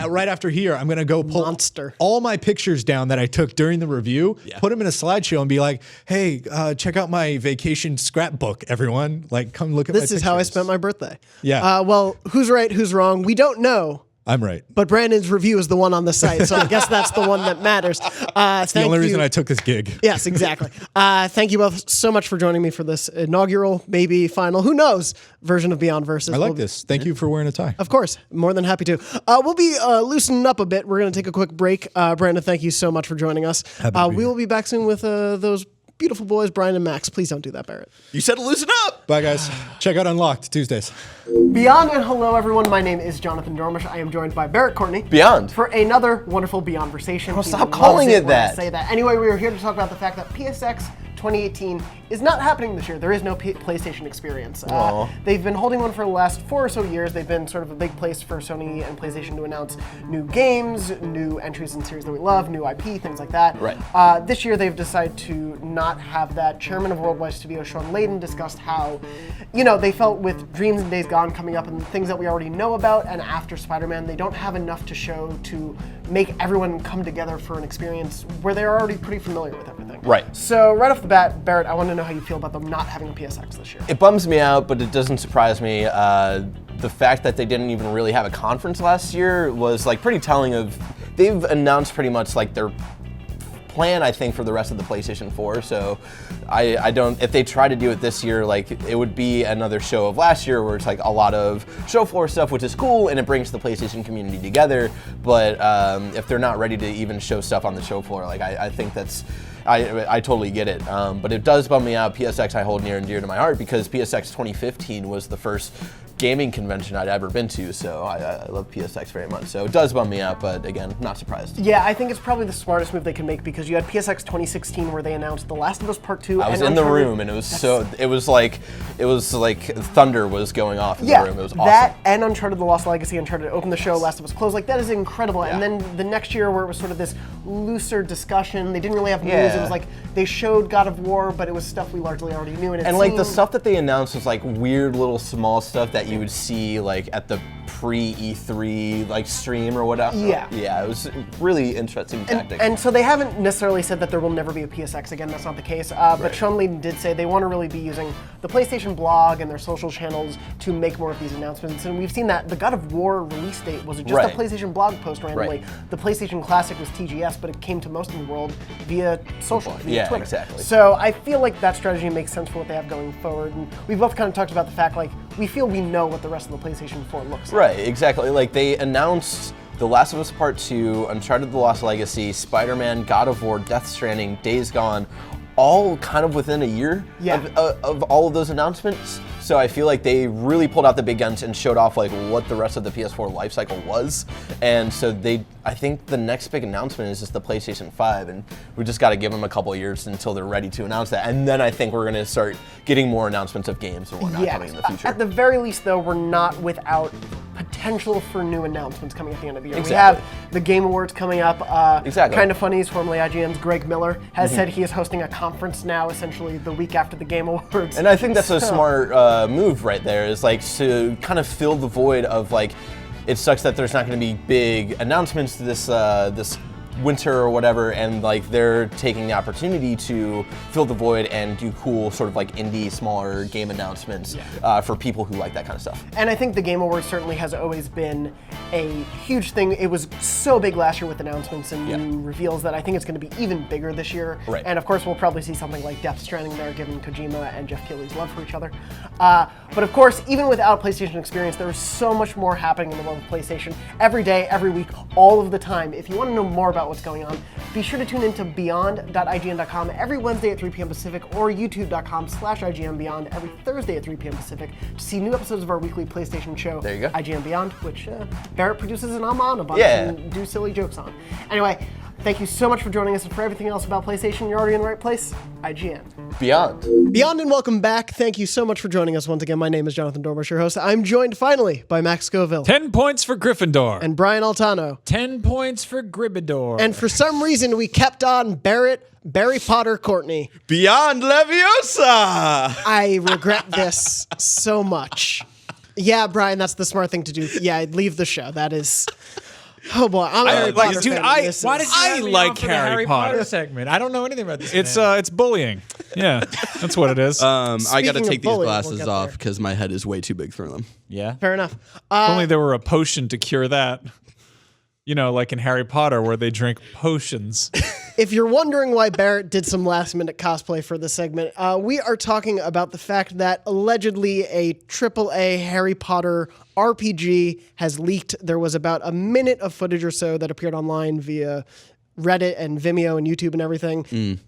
Right after here, I'm going to go pull all my pictures down that I took during the review, put them in a slideshow and be like, hey, check out my vacation scrapbook, everyone. Like, come look at my pictures. This is how I spent my birthday. Yeah. Well, who's right, who's wrong? We don't know I'm right. But Brandon's review is the one on the site, so I guess that's the one that matters. It's the only reason I took this gig. Yes, exactly. Thank you both so much for joining me for this inaugural, maybe final, who knows, version of Beyond Versus. I like this. Thank you for wearing a tie. Of course. More than happy to. We'll be loosening up a bit. We're going to take a quick break. Brandon, thank you so much for joining us. We will be back soon with those beautiful boys, Brian and Max. Please don't do that, Barrett. You said loosen up. Bye, guys. Check out Unlocked Tuesdays. Beyond and hello, everyone. My name is Jonathan Dormish. I am joined by Barrett Courtney. Beyond. For another wonderful Beyond Versation. Oh, stop calling it that. Say that. Anyway, we are here to talk about the fact that PSX 2018 is not happening this year. There is no PlayStation experience. They've been holding one for the last 4 or so years. They've been sort of a big place for Sony and PlayStation to announce new games, new entries in series that we love, new IP, things like that. Right. This year they've decided to not have that. Chairman of Worldwide Studios, Sean Layden, discussed how, they felt with Dreams and Days Gone coming up and things that we already know about, and after Spider-Man, they don't have enough to show to make everyone come together for an experience where they're already pretty familiar with everything. Right. So right off the bat, Barrett, I want to know how you feel about them not having a PSX this year. It bums me out, but it doesn't surprise me. The fact that they didn't even really have a conference last year was pretty telling of, they've announced pretty much their plan, I think, for the rest of the PlayStation 4. So I don't, if they try to do it this year, it would be another show of last year where it's a lot of show floor stuff, which is cool and it brings the PlayStation community together. But if they're not ready to even show stuff on the show floor, I think that's, I totally get it. But it does bum me out. PSX I hold near and dear to my heart because PSX 2015 was the first gaming convention I'd ever been to, so I love PSX very much. So it does bum me out, but again, not surprised. Yeah, I think it's probably the smartest move they can make because you had PSX 2016 where they announced The Last of Us Part 2. I was in the room and it was like thunder was going off in the room. It was awesome. That and Uncharted: The Lost Legacy, Uncharted opened the show, Last of Us closed. That is incredible. Yeah. And then the next year where it was sort of this looser discussion, they didn't really have news. It was they showed God of War, but it was stuff we largely already knew. And the stuff that they announced was weird little small stuff that you would see at the pre-E3 stream or whatever. Yeah, it was really interesting tactic. And so they haven't necessarily said that there will never be a PSX again. That's not the case. But Sean Layden did say they want to really be using the PlayStation blog and their social channels to make more of these announcements. And we've seen that the God of War release date was just a PlayStation blog post randomly. The PlayStation Classic was TGS, but it came to most of the world via social, via Twitter. Exactly. So I feel like that strategy makes sense for what they have going forward. And we've both kind of talked about the fact we feel we know what the rest of the PlayStation 4 looks like. Right, exactly. They announced The Last of Us Part 2, Uncharted: The Lost Legacy, Spider-Man, God of War, Death Stranding, Days Gone, all kind of within a year of all of those announcements. So I feel like they really pulled out the big guns and showed off what the rest of the PS4 lifecycle was. And so I think the next big announcement is just the PlayStation 5, and we just got to give them a couple of years until they're ready to announce that. And then I think we're going to start getting more announcements of games and whatnot coming in the future. At the very least, though, we're not without potential for new announcements coming at the end of the year. Exactly. We have the Game Awards coming up. Kind of Funny, formerly IGN's Greg Miller, has said he is hosting a conference now, essentially the week after the Game Awards. And I think that's a smart move right there, is to kind of fill the void of it sucks that there's not going to be big announcements this winter or whatever, and they're taking the opportunity to fill the void and do cool sort of indie smaller game announcements for people who like that kind of stuff. And I think the Game Awards certainly has always been a huge thing. It was so big last year with announcements and new reveals that I think it's going to be even bigger this year. Right. And of course we'll probably see something like Death Stranding there, given Kojima and Jeff Keighley's love for each other. But of course, even without PlayStation experience, there is so much more happening in the world of PlayStation every day, every week, all of the time. If you want to know more about what's going on, be sure to tune into beyond.ign.com every Wednesday at 3 p.m. Pacific or youtube.com/IGN Beyond every Thursday at 3 p.m. Pacific to see new episodes of our weekly PlayStation show, there you go. IGN Beyond, which Barrett produces and I'm on a bunch and do silly jokes on. Anyway, thank you so much for joining us, and for everything else about PlayStation, you're already in the right place. IGN. Beyond. Beyond and welcome back. Thank you so much for joining us once again. My name is Jonathan Dormish, your host. I'm joined finally by Max Scoville. 10 points for Gryffindor. And Brian Altano. 10 points for Gryffindor. And for some reason, we kept on Barry Potter Courtney. Beyond Leviosa! I regret this so much. Yeah, Brian, that's the smart thing to do. Yeah, leave the show. That is... Oh boy, I'm a Harry Potter fan. Why did you have me on for the Harry Potter segment? I don't know anything about this. It's bullying. Yeah, that's what it is. I got to Speaking of take these bullying, glasses we'll get off there. because my head is way too big for them. Yeah. Fair enough. If only there were a potion to cure that. You know, like in Harry Potter where they drink potions. If you're wondering why Barrett did some last-minute cosplay for this segment, we are talking about the fact that allegedly a AAA Harry Potter RPG has leaked. There was about a minute of footage or so that appeared online via Reddit and Vimeo and YouTube and everything.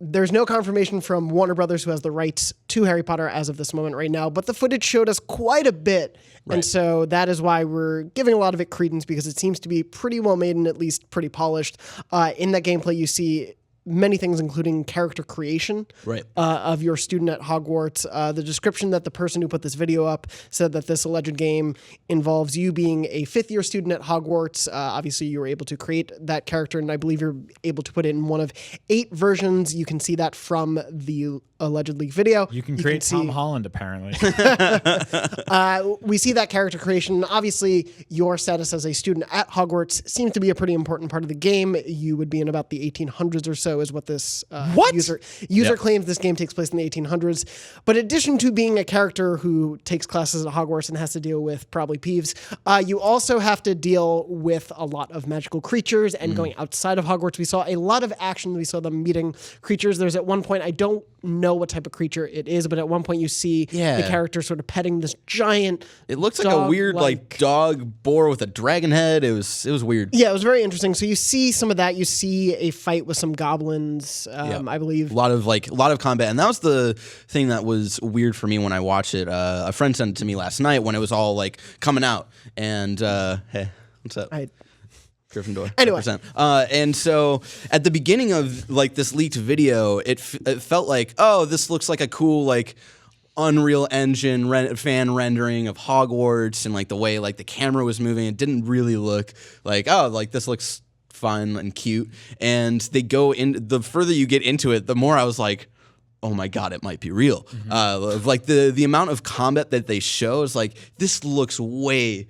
There's no confirmation from Warner Brothers, who has the rights to Harry Potter as of this moment right now, but the footage showed us quite a bit. Right. And so that is why we're giving a lot of it credence, because it seems to be pretty well made and at least pretty polished. In that gameplay, you see many things, including character creation of your student at Hogwarts. The description that the person who put this video up said that this alleged game involves you being a fifth-year student at Hogwarts. Obviously, you were able to create that character, and I believe you're able to put it in one of 8 versions. You can see that from the alleged leak video. You can create Tom Holland, apparently. We see that character creation. Obviously, your status as a student at Hogwarts seems to be a pretty important part of the game. You would be in about the 1800s or so, is what this user claims. This game takes place in the 1800s. But in addition to being a character who takes classes at Hogwarts and has to deal with probably peeves, you also have to deal with a lot of magical creatures and going outside of Hogwarts. We saw a lot of action. We saw them meeting creatures. There's at one point, I don't know what type of creature it is, but at one point you see the character sort of petting this giant. It looks like a weird like dog boar with a dragon head. It was weird. Yeah, it was very interesting. So you see some of that. You see a fight with some goblins, I believe. A lot of combat, and that was the thing that was weird for me when I watched it. A friend sent it to me last night when it was all like coming out, and hey, what's up? Gryffindor. Anyway. 100%. And so at the beginning of like this leaked video, it felt like, oh, this looks like a cool like Unreal Engine fan rendering of Hogwarts, and like the way like the camera was moving. It didn't really look like, oh, like this looks fun and cute. And they go in, the further you get into it, the more I was like, oh my God, it might be real. Like the amount of combat that they show is like, this looks way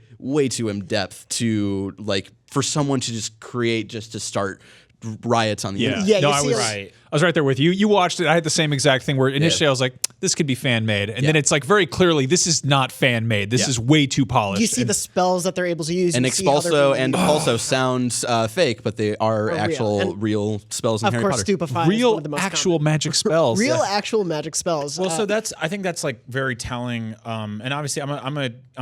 too in depth to like for someone to just create just to start riots on the internet. Yeah, no, I was right there with you. You watched it. I had the same exact thing where initially I was like, this could be fan made. And then it's like very clearly, this is not fan made. This is way too polished. You see the spells that they're able to use. And Expulso and Pulso sounds fake, but they are actual real spells in Harry Potter. Of course, Stupefy is real one of the most actual common. magic spells. Real actual magic spells. Well, so I think that's like very telling. And obviously, I'm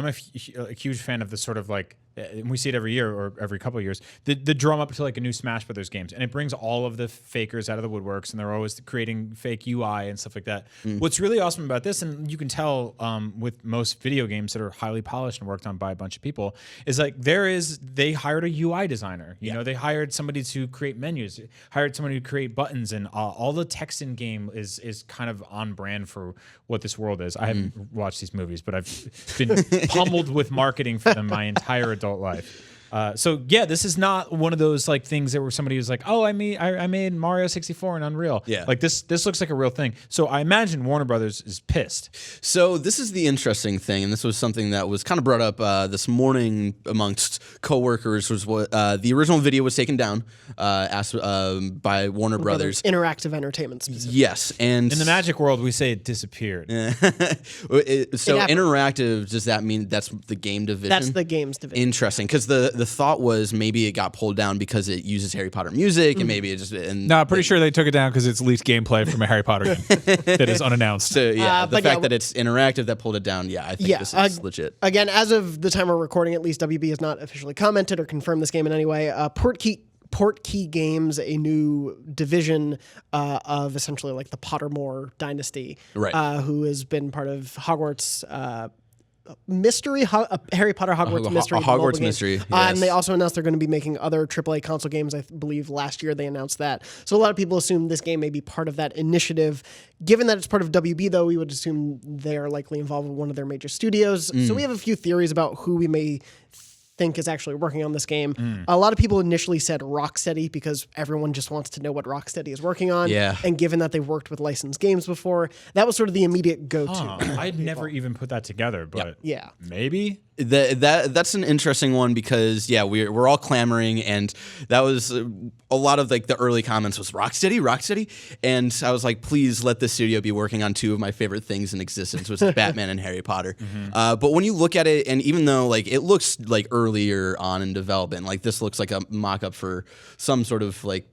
a huge fan of this sort of like, and we see it every year or every couple of years, the drum up to like a new Smash Brothers games, and it brings all of the fakers out of the woodworks, and they're always creating fake UI and stuff like that. What's really awesome about this, and you can tell with most video games that are highly polished and worked on by a bunch of people, is like they hired a UI designer. You know, they hired somebody to create menus, hired somebody to create buttons, and all the text in game is kind of on brand for what this world is. I haven't watched these movies, but I've been pummeled with marketing for them my entire adult life. So yeah, this is not one of those like things that where somebody was like, oh, I made Mario 64 in Unreal. Yeah, like this looks like a real thing. So I imagine Warner Brothers is pissed. So this is the interesting thing, and this was something that was kind of brought up this morning amongst coworkers. Was what the original video was taken down by Warner Brothers. Interactive Entertainment specifically. Yes, and in the magic world, we say it disappeared. So interactive, does that mean that's the game division? That's the games division. Interesting, because the thought was maybe it got pulled down because it uses Harry Potter music, and maybe it just. No, I'm pretty sure they took it down because it's leaked gameplay from a Harry Potter game that is unannounced. So yeah, the fact that it's interactive that pulled it down. Yeah, I think this is legit. Again, as of the time we're recording, at least WB has not officially commented or confirmed this game in any way. Portkey Games, a new division of essentially like the Pottermore dynasty, who has been part of Hogwarts mystery, Harry Potter Hogwarts mystery. Hogwarts mystery. Yes. And they also announced they're going to be making other AAA console games. I believe last year they announced that. So a lot of people assume this game may be part of that initiative. Given that it's part of WB, though, we would assume they are likely involved with one of their major studios. So we have a few theories about who we may think is actually working on this game. A lot of people initially said Rocksteady because everyone just wants to know what Rocksteady is working on. Yeah. And given that they've worked with licensed games before, that was sort of the immediate go-to. I'd never even put that together, but Yeah. maybe. That's an interesting one because we're all clamoring, and that was a lot of like the early comments was Rocksteady, and I was like, please let this studio be working on two of my favorite things in existence, which is Batman and Harry Potter. But when you look at it, and even though like it looks like earlier on in development, like this looks like a mock-up for some sort of like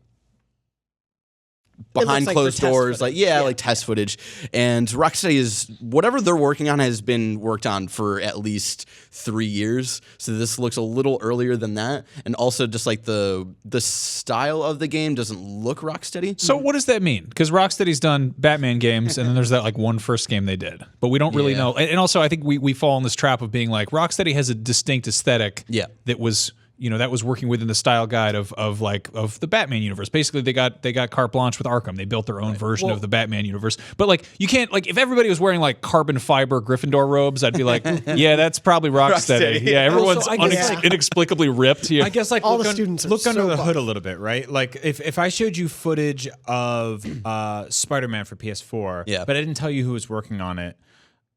behind like closed for test doors, footage. like test footage. And Rocksteady is whatever they're working on has been worked on for at least 3 years. So this looks a little earlier than that, and also just like the style of the game doesn't look Rocksteady. So what does that mean? Because Rocksteady's done Batman games, and then there's that like one first game they did, but we don't really know. And also, I think we fall in this trap of being like Rocksteady has a distinct aesthetic. That was. That was working within the style guide of the Batman universe. Basically, they got carte blanche with Arkham. They built their own version of the Batman universe. But like, you can't like if everybody was wearing like carbon fiber Gryffindor robes, I'd be like, yeah, that's probably Rocksteady. Yeah, everyone's inexplicably ripped. I guess like All look the students are look under so the hood a buff. little bit, right? Like if I showed you footage of Spider-Man for PS4, but I didn't tell you who was working on it,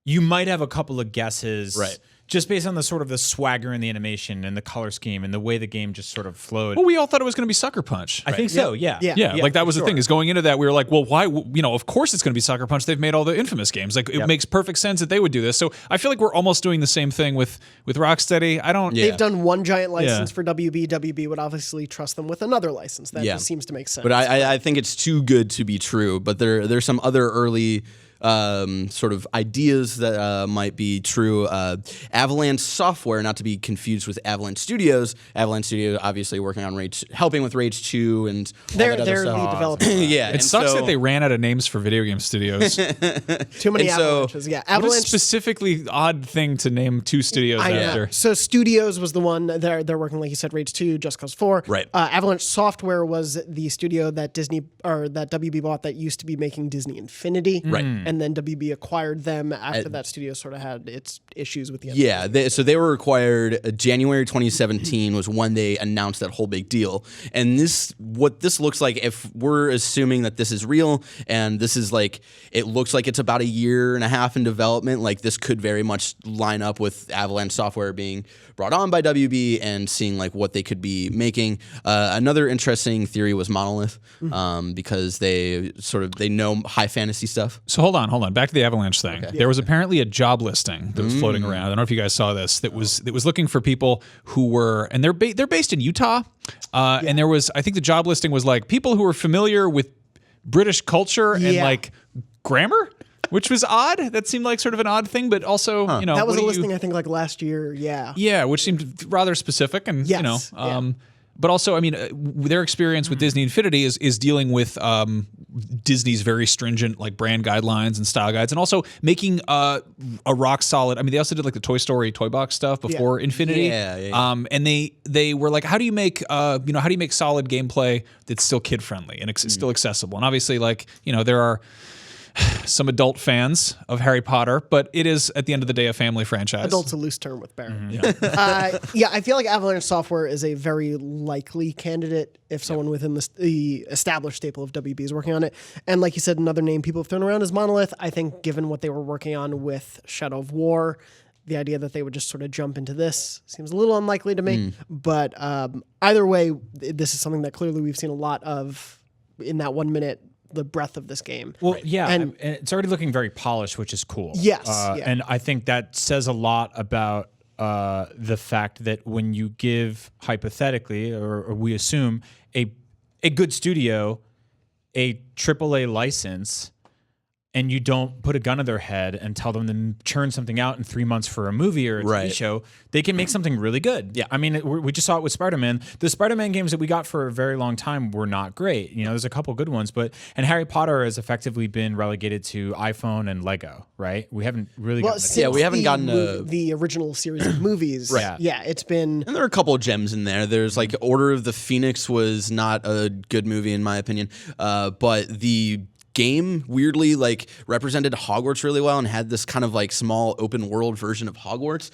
you might have a couple of guesses, Right. Just based on the sort of the swagger in the animation and the color scheme and the way the game just sort of flowed. Well, we all thought it was going to be Sucker Punch. I think so, yeah. Yeah. Like that was the thing is going into that we were like, well, why? Of course it's going to be Sucker Punch. They've made all the infamous games. Like it makes perfect sense that they would do this. So I feel like we're almost doing the same thing with Rocksteady. I don't. They've done one giant license for WB. WB would obviously trust them with another license. That just seems to make sense. But I think it's too good to be true. But there's some other early sort of ideas that might be true. Avalanche Software, not to be confused with Avalanche Studios. Avalanche Studios obviously working on helping with Rage 2 and all they're that other the stuff. developer. Yeah, It sucks that they ran out of names for video game studios. Too many And so- Avalanches. Yeah, What a Avalanche. specifically odd thing to name two studios I know. after. So Studios was the one they're working, like you said, Rage 2, Just Cause 4. Right. Avalanche Software was the studio that that WB bought that used to be making Disney Infinity. Right. And then WB acquired them after that studio sort of had its issues with the So they were acquired January 2017 was when they announced that whole big deal. And what this looks like, if we're assuming that this is real and this is like, it looks like it's about a year and a half in development, like this could very much line up with Avalanche Software being brought on by WB and seeing like what they could be making. Another interesting theory was Monolith, because they know high fantasy stuff. So hold on. Back to the Avalanche thing. There was apparently a job listing that was floating around. I don't know if you guys saw this. That was looking for people who were, and they're based in Utah. And there was, I think the job listing was like people who were familiar with British culture and like grammar, which was odd. That seemed like sort of an odd thing, but also That was what a do listing, I think, like last year. Yeah. Yeah, which seemed rather specific, and Yes, but also, I mean, their experience with Disney Infinity is dealing with Disney's very stringent like brand guidelines and style guides, and also making a rock solid. I mean, they also did like the Toy Story toy box stuff before Infinity. Yeah. And they were like, how do you make how do you make solid gameplay that's still kid friendly and still accessible? And obviously, like there are some adult fans of Harry Potter, but it is at the end of the day a family franchise. Adult's a loose term with Bear. I feel like Avalanche Software is a very likely candidate if someone within the established staple of WB is working on it. And like you said, another name people have thrown around is Monolith. I think given what they were working on with Shadow of War, the idea that they would just sort of jump into this seems a little unlikely to me. But either way, this is something that clearly we've seen a lot of in that 1 minute, the breadth of this game. Well, yeah, And- and it's already looking very polished, which is cool. Yes, And I think that says a lot about the fact that when you give, hypothetically, or we assume, a good studio a AAA license, and you don't put a gun to their head and tell them to churn something out in 3 months for a movie or a TV show, they can make something really good. Yeah. I mean, we just saw it with Spider-Man. The Spider-Man games that we got for a very long time were not great. There's a couple good ones, and Harry Potter has effectively been relegated to iPhone and Lego, right? We haven't really gotten since we haven't gotten the original series of movies. Right. Yeah, it's been. And there are a couple of gems in there. There's like Order of the Phoenix was not a good movie in my opinion, but the game weirdly like represented Hogwarts really well and had this kind of like small open world version of Hogwarts.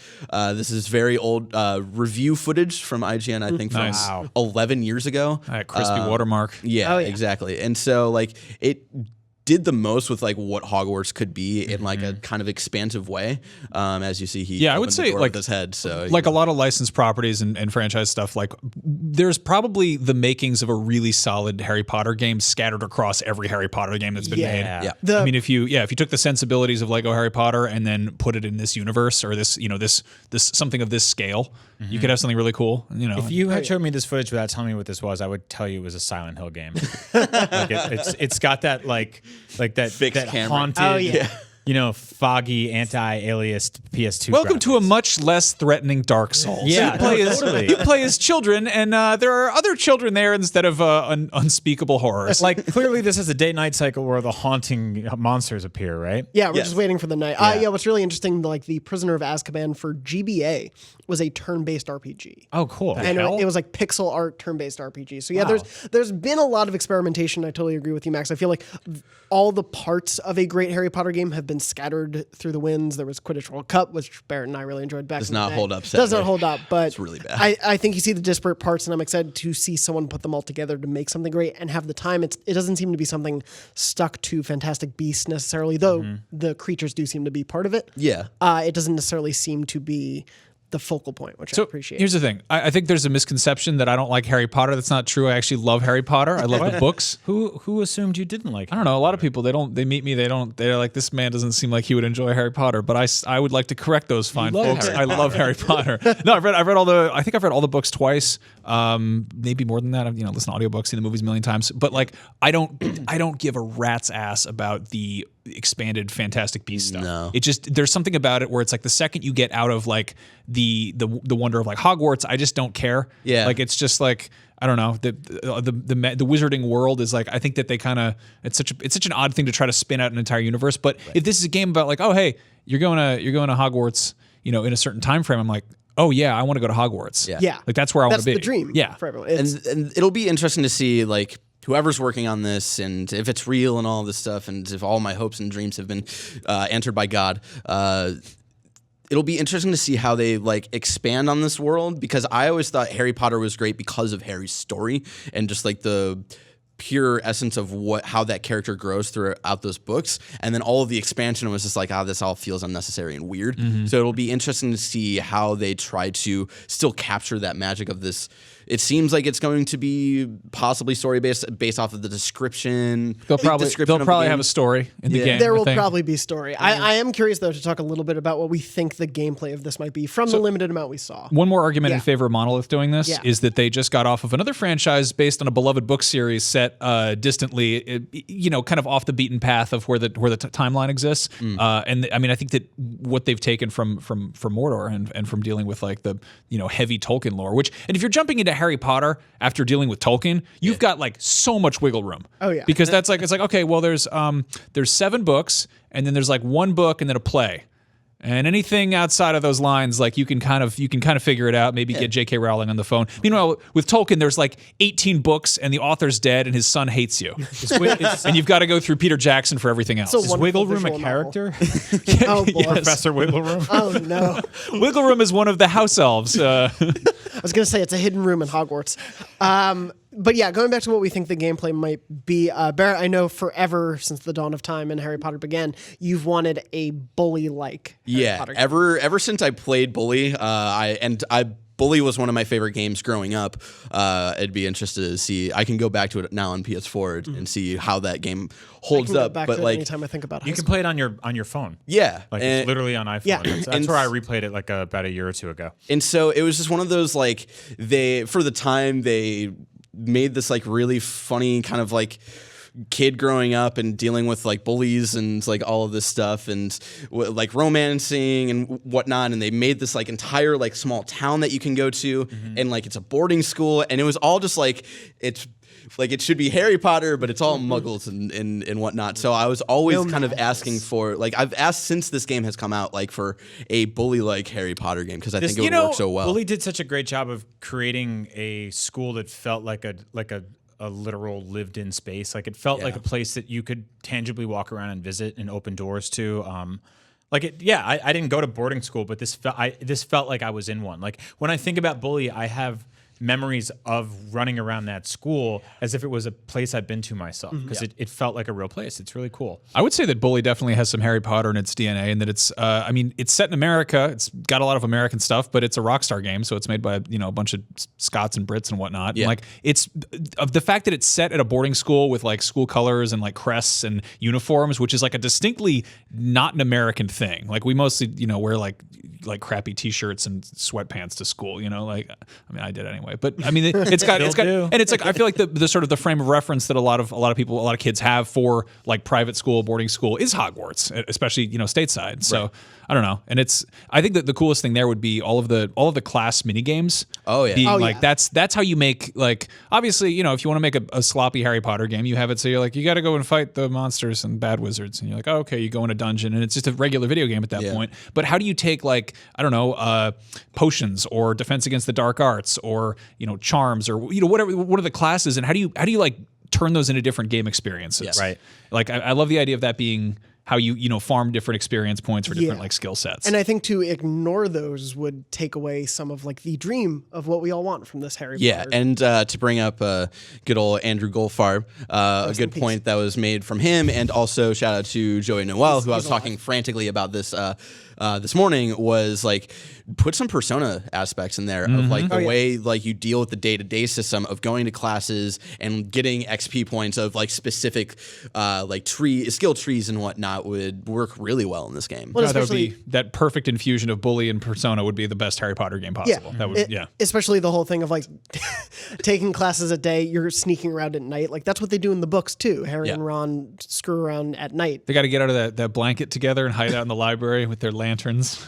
This is very old review footage from IGN, I think, from 11 years ago. That crispy watermark. Yeah, exactly. And so like it did the most with like what Hogwarts could be in like a kind of expansive way. As you see, he I would say like with his head. So like a lot of licensed properties and franchise stuff. Like there's probably the makings of a really solid Harry Potter game scattered across every Harry Potter game that's been made. Yeah. I mean, if you took the sensibilities of Lego Harry Potter and then put it in this universe or this something of this scale, you could have something really cool. You know, If you had showed me this footage without telling me what this was, I would tell you it was a Silent Hill game. Like it's got that like that fixed that camera. haunted, foggy anti-aliased PS2. welcome to a graphics. much less threatening Dark Souls. Yeah, you play as children, and there are other children there instead of unspeakable horrors. Like clearly, this is a day-night cycle where the haunting monsters appear, right? Yeah, we're just waiting for the night. What's really interesting, like the Prisoner of Azkaban for GBA was a turn-based RPG. Oh, cool. And it was like pixel art turn-based RPG. So yeah, there's been a lot of experimentation. I totally agree with you, Max. I feel like all the parts of a great Harry Potter game have been scattered through the winds. There was Quidditch World Cup, which Barrett and I really enjoyed back. Does in the not day. hold up, Does sadly. not hold up, but It's really bad. I think you see the disparate parts, and I'm excited to see someone put them all together to make something great and have the time. It doesn't seem to be something stuck to Fantastic Beasts necessarily, though the creatures do seem to be part of it. Yeah. It doesn't necessarily seem to be the focal point, which I appreciate. Here's the thing. I think there's a misconception that I don't like Harry Potter. That's not true. I actually love Harry Potter. I love the books. Who assumed you didn't like? I don't know. A lot of people, they meet me, they're like, this man doesn't seem like he would enjoy Harry Potter, but I would like to correct those fine folks. I love Harry Potter. No, I think I've read all the books twice. Maybe more than that. I've listened to audiobooks, seen the movies a million times, but like, I don't give a rat's ass about the expanded Fantastic Beasts stuff. No. It just, there's something about it where it's like the second you get out of like the wonder of like Hogwarts, I just don't care. Yeah. Like it's just like, I don't know, the wizarding world is like, I think that they kind of, it's such an odd thing to try to spin out an entire universe. But if this is a game about like, oh hey, you're going to Hogwarts, in a certain time frame, I'm like, oh yeah, I want to go to Hogwarts. Yeah. Like that's where I want to be. That's the dream. Yeah. For everyone. And it'll be interesting to see like whoever's working on this and if it's real and all this stuff and if all my hopes and dreams have been answered by God. It'll be interesting to see how they like expand on this world, because I always thought Harry Potter was great because of Harry's story and just like the pure essence of how that character grows throughout those books. And then all of the expansion was just like, this all feels unnecessary and weird. So it'll be interesting to see how they try to still capture that magic of this. It seems like it's going to be possibly story based off of the description. They'll probably have a story in the game. There I will think. probably be story. I am curious, though, to talk a little bit about what we think the gameplay of this might be from the limited amount we saw. One more argument in Yeah. favor of Monolith doing this is that they just got off of another franchise based on a beloved book series set distantly, kind of off the beaten path of where the timeline exists. And I mean, I think that what they've taken from Mordor and from dealing with like the heavy Tolkien lore, and if you're jumping into Harry Potter after dealing with Tolkien, you've got like so much wiggle room. Oh yeah, because it's like okay, well there's 7 books and then there's like 1 book and then a play. And anything outside of those lines, like you can kind of figure it out. Maybe get J.K. Rowling on the phone. Meanwhile, with Tolkien, there's like 18 books, and the author's dead, and his son hates you, and you've got to go through Peter Jackson for everything else. So Is Wiggle Room a character? Oh boy. Professor Wiggle Room? Oh no. Wiggle Room is one of the house elves. I was going to say it's a hidden room in Hogwarts. But yeah, going back to what we think the gameplay might be, Barrett, I know forever since the dawn of time and Harry Potter began, you've wanted a bully-like Harry Potter game. Ever since I played Bully, Bully was one of my favorite games growing up. I'd be interested to see. I can go back to it now on PS4 and see how that game holds I can go up. back But to it like, anytime I think about it. You can play it on your phone. yeah, Like it's literally on iPhone. Yeah. That's where I replayed it like about a year or two ago. And so it was just one of those like for the time they made this like really funny kind of like kid growing up and dealing with like bullies and like all of this stuff and like romancing and whatnot, and they made this like entire like small town that you can go to and like it's a boarding school, and it was all just like it's like it should be Harry Potter, but it's all muggles and whatnot. So I was always kind of asking for like I've asked since this game has come out like for a bully like Harry Potter game, because I think it would work so well. Bully did such a great job of creating a school that felt like a a literal lived-in space. Like it felt like a place that you could tangibly walk around and visit and open doors to. I didn't go to boarding school, but this felt like I was in one. Like when I think about Bully, I have memories of running around that school as if it was a place I've been to myself, because it felt like a real place. It's really cool. I would say that Bully definitely has some Harry Potter in its DNA, and that it's it's set in America. It's got a lot of American stuff, but it's a Rockstar game, so it's made by a bunch of Scots and Brits and whatnot. Yeah. And, like, it's of the fact that it's set at a boarding school with like school colors and like crests and uniforms, which is like a distinctly not an American thing. Like we mostly wear like crappy t-shirts and sweatpants to school, I did anyway, but I mean it's got and it's like I feel like the sort of the frame of reference that a lot of kids have for like private school, boarding school is Hogwarts, especially stateside. So I don't know, and I think that the coolest thing there would be all of the class mini games. Oh yeah, being that's how you make, like, obviously if you want to make a sloppy Harry Potter game, you have it so you're like, you got to go and fight the monsters and bad wizards, and you're like, oh, okay, you go in a dungeon, and it's just a regular video game at that point. But how do you take, like, I don't know, potions or defense against the dark arts or charms or whatever, what are the classes, and how do you like turn those into different game experiences? Yes. Right. Like I love the idea of that being how you farm different experience points for different like skill sets. And I think to ignore those would take away some of like the dream of what we all want from this Harry Potter. And to bring up good old Andrew Goldfarb, a good point that was made from him, and also shout out to Joey Noel, who I was talking frantically about this this morning, was like, put some Persona aspects in there of like the way like you deal with the day-to-day system of going to classes and getting XP points of like specific like skill trees and whatnot would work really well in this game. Well, that would be that perfect infusion of Bully and Persona would be the best Harry Potter game possible. That would especially the whole thing of like taking classes at day, you're sneaking around at night. Like that's what they do in the books too. Harry and Ron screw around at night. They got to get out of that blanket together and hide out in the library with their lanterns.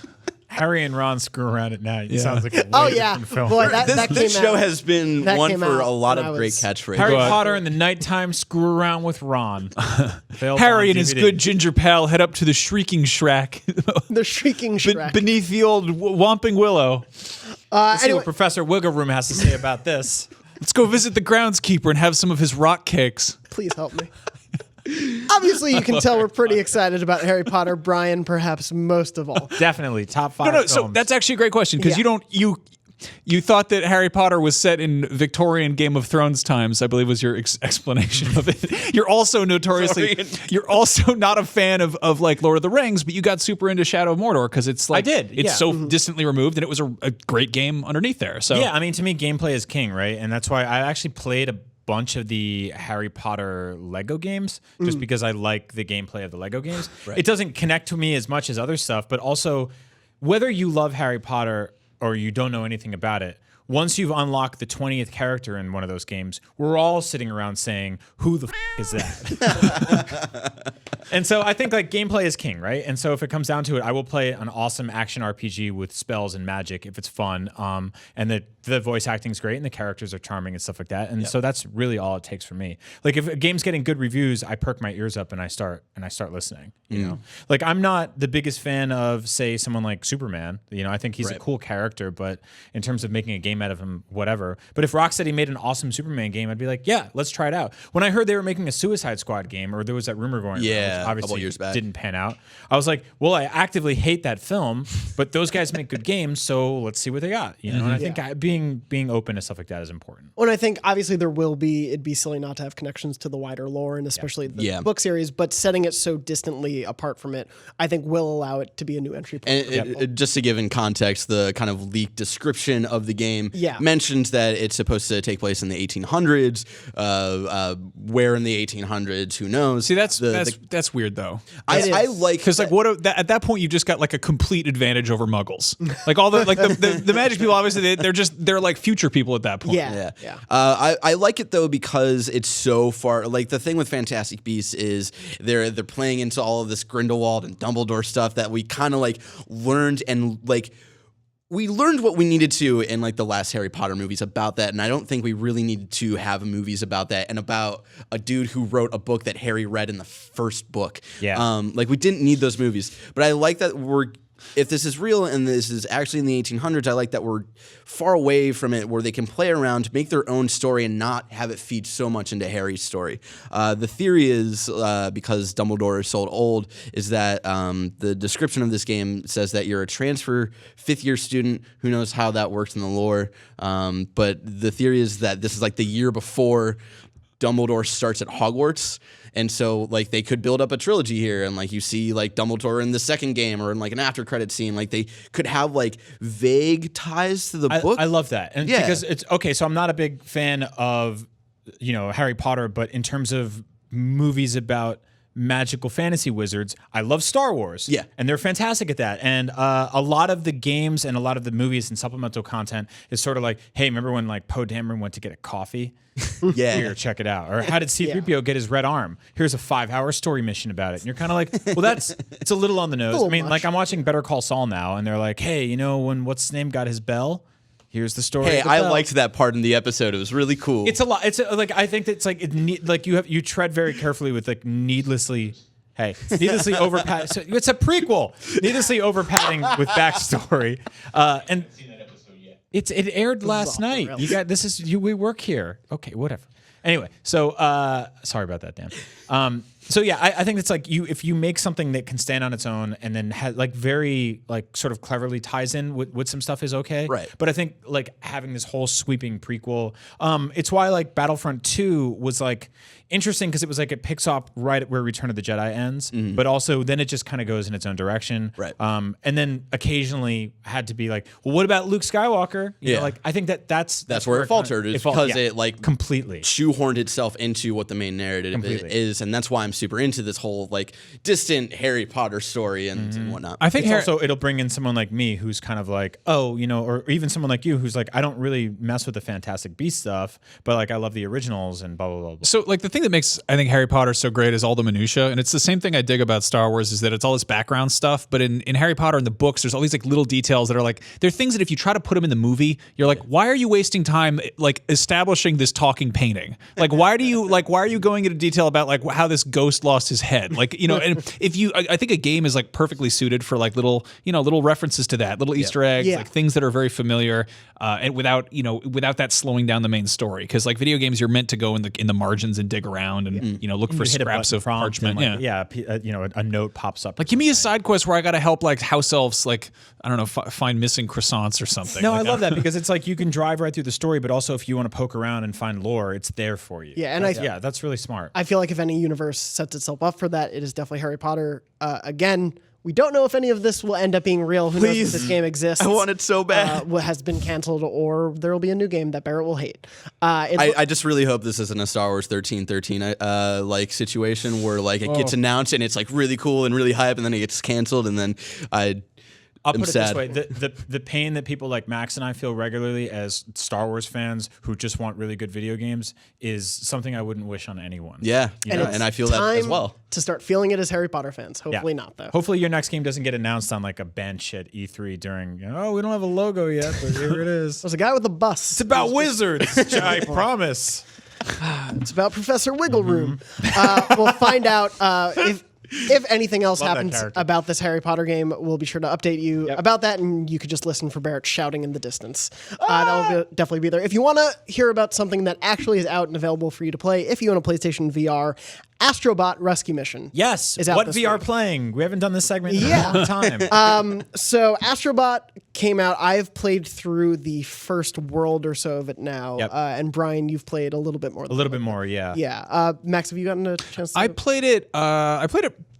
Harry and Ron screw around at night. It sounds like a different film. Boy, that this came show out. has been one came for out a lot when of I great was- catchphrases. Harry Potter in the nighttime, screw around with Ron. Harry and his good ginger pal head up to the Shrieking Shack The Shrieking Shrek. beneath the old Whomping Willow. Let's see Anyway, what Professor Wiggle Room has to say about this. Let's go visit the groundskeeper and have some of his rock cakes. please help me. Obviously, you can tell we're pretty excited about Harry Potter. Brian, perhaps most of all. Definitely top 5 No, films. so that's actually a great question, because Yeah. you thought that Harry Potter was set in Victorian Game of Thrones times, I believe was your explanation of it. You're also notoriously, you're also not a fan of like Lord of the Rings, but you got super into Shadow of Mordor because it's like, it's so distantly removed, and it was a great game underneath there. So yeah, I mean, to me, gameplay is king, right? And that's why I actually played a bunch of the Harry Potter Lego games just because I like the gameplay of the Lego games. It doesn't connect to me as much as other stuff, but also whether you love Harry Potter or you don't know anything about it, once you've unlocked the 20th character in one of those games, we're all sitting around saying, who the is that? And so I think like gameplay is king, right? And so if it comes down to it, I will play an awesome action RPG with spells and magic if it's fun. And the voice acting is great and the characters are charming and stuff like that. And so that's really all it takes for me. Like if a game's getting good reviews, I perk my ears up and I start listening. You know, like I'm not the biggest fan of, say, someone like Superman. You know, I think he's a cool character, but in terms of making a game out of him, whatever. But if Rocksteady made an awesome Superman game, I'd be like, yeah, let's try it out. When I heard they were making a Suicide Squad game, or there was that rumor going around, which obviously a couple years back, didn't pan out, I was like, well, I actively hate that film, but those guys make good games, so let's see what they got. You know, and I think being open to stuff like that is important. Well, and I think obviously it'd be silly not to have connections to the wider lore and especially the book series, but setting it so distantly apart from it, I think will allow it to be a new entry point. And just to give in context, the kind of leaked description of the game mentions that it's supposed to take place in the 1800s. Where in the 1800s? Who knows? See, that's weird though. I like, because like at that point you just got like a complete advantage over Muggles. Like all the magic people, obviously they're like future people at that point. Yeah. I like it though because it's so far. Like the thing with Fantastic Beasts is they're playing into all of this Grindelwald and Dumbledore stuff that we kind of like learned, and like we learned what we needed to in like the last Harry Potter movies about that, and I don't think we really needed to have movies about that and about a dude who wrote a book that Harry read in the first book. Yeah. Like we didn't need those movies, but I like that we're if this is real and this is actually in the 1800s, I like that we're far away from it, where they can play around, make their own story, and not have it feed so much into Harry's story. The theory is, because Dumbledore is so old, is that the description of this game says that you're a transfer fifth-year student. Who knows how that works in the lore? But the theory is that this is like the year before Dumbledore starts at Hogwarts. And so, like, they could build up a trilogy here, and like you see, like Dumbledore in the second game, or in like an after credit scene. Like they could have like vague ties to the book. I love that, and because it's okay. So I'm not a big fan of Harry Potter, but in terms of movies about magical fantasy wizards, I love Star Wars. Yeah. And they're fantastic at that. And a lot of the games and a lot of the movies and supplemental content is sort of like, hey, remember when like Poe Dameron went to get a coffee? Yeah. Here, check it out. Or how did C-3PO get his red arm? Here's a 5-hour story mission about it. And you're kind of like, well, it's a little on the nose. I mean, like I'm watching Better Call Saul now, and they're like, hey, when what's his name got his bell? Here's the story. Hey, of the I bell. liked that part in the episode. It was really cool. It's a lot. It's like I think that's like you tread very carefully with like needlessly over pat. So it's a prequel. Needlessly over padding with backstory. And it aired last night. You got we work here. Okay, whatever. Anyway, so sorry about that, Dan. So yeah, I think it's like if you make something that can stand on its own and then like very like sort of cleverly ties in with some stuff is okay. Right. But I think like having this whole sweeping prequel, it's why like Battlefront 2 was like interesting, because it was like it picks up right where Return of the Jedi ends, but also then it just kind of goes in its own direction. Right. And then occasionally had to be like, well, what about Luke Skywalker? You know, like I think that's where it faltered, is because it like completely shoehorned itself into what the main narrative is, and that's why I'm super into this whole like distant Harry Potter story and whatnot. I think also it'll bring in someone like me who's kind of like, or even someone like you who's like, I don't really mess with the Fantastic Beasts stuff, but like I love the originals and blah blah blah. So like the thing that makes I think Harry Potter so great is all the minutia, and it's the same thing I dig about Star Wars, is that it's all this background stuff. But in Harry Potter in the books, there's all these like little details that are like, they're things that if you try to put them in the movie, you're like, why are you wasting time like establishing this talking painting? Like why are you going into detail about like how this ghost lost his head? Like and if I think a game is like perfectly suited for like little references to that, little Easter eggs, like things that are very familiar, and without that slowing down the main story. Because like video games, you're meant to go in the margins and dig around and look for scraps of parchment. A note pops up. Like give me a side quest where I got to help like house elves, like I don't know, find missing croissants or something. No, like, I love that because it's like you can drive right through the story, but also if you want to poke around and find lore, it's there for you. Yeah, and that's really smart. I feel like if any universe sets itself up for that, it is definitely Harry Potter. Again, we don't know if any of this will end up being real. Who knows if this game exists? I want it so bad. What has been canceled, or there will be a new game that Barrett will hate. I just really hope this isn't a Star Wars 1313 like situation where like it gets announced and it's like really cool and really hype, and then it gets canceled, and then I'll put it this way: the pain that people like Max and I feel regularly as Star Wars fans who just want really good video games is something I wouldn't wish on anyone. Yeah, and I feel that as well. To start feeling it as Harry Potter fans. Hopefully not, though. Hopefully your next game doesn't get announced on like a bench at E3 during, we don't have a logo yet, but here it is. There's a guy with a bus. It's about wizards, I promise. It's about Professor Wiggle Room. We'll find out if anything else happens about this Harry Potter game. We'll be sure to update you about that, and you could just listen for Barrett shouting in the distance. That will definitely be there. If you want to hear about something that actually is out and available for you to play, if you own a PlayStation VR, Astrobot Rescue Mission. Yes. Is out what this VR week. playing? We haven't done this segment in a long time. So Astrobot came out. I've played through the first world or so of it now. Yep. And Brian, you've played a little bit more. A little bit more, yeah. Yeah. Max, have you gotten a chance to I played it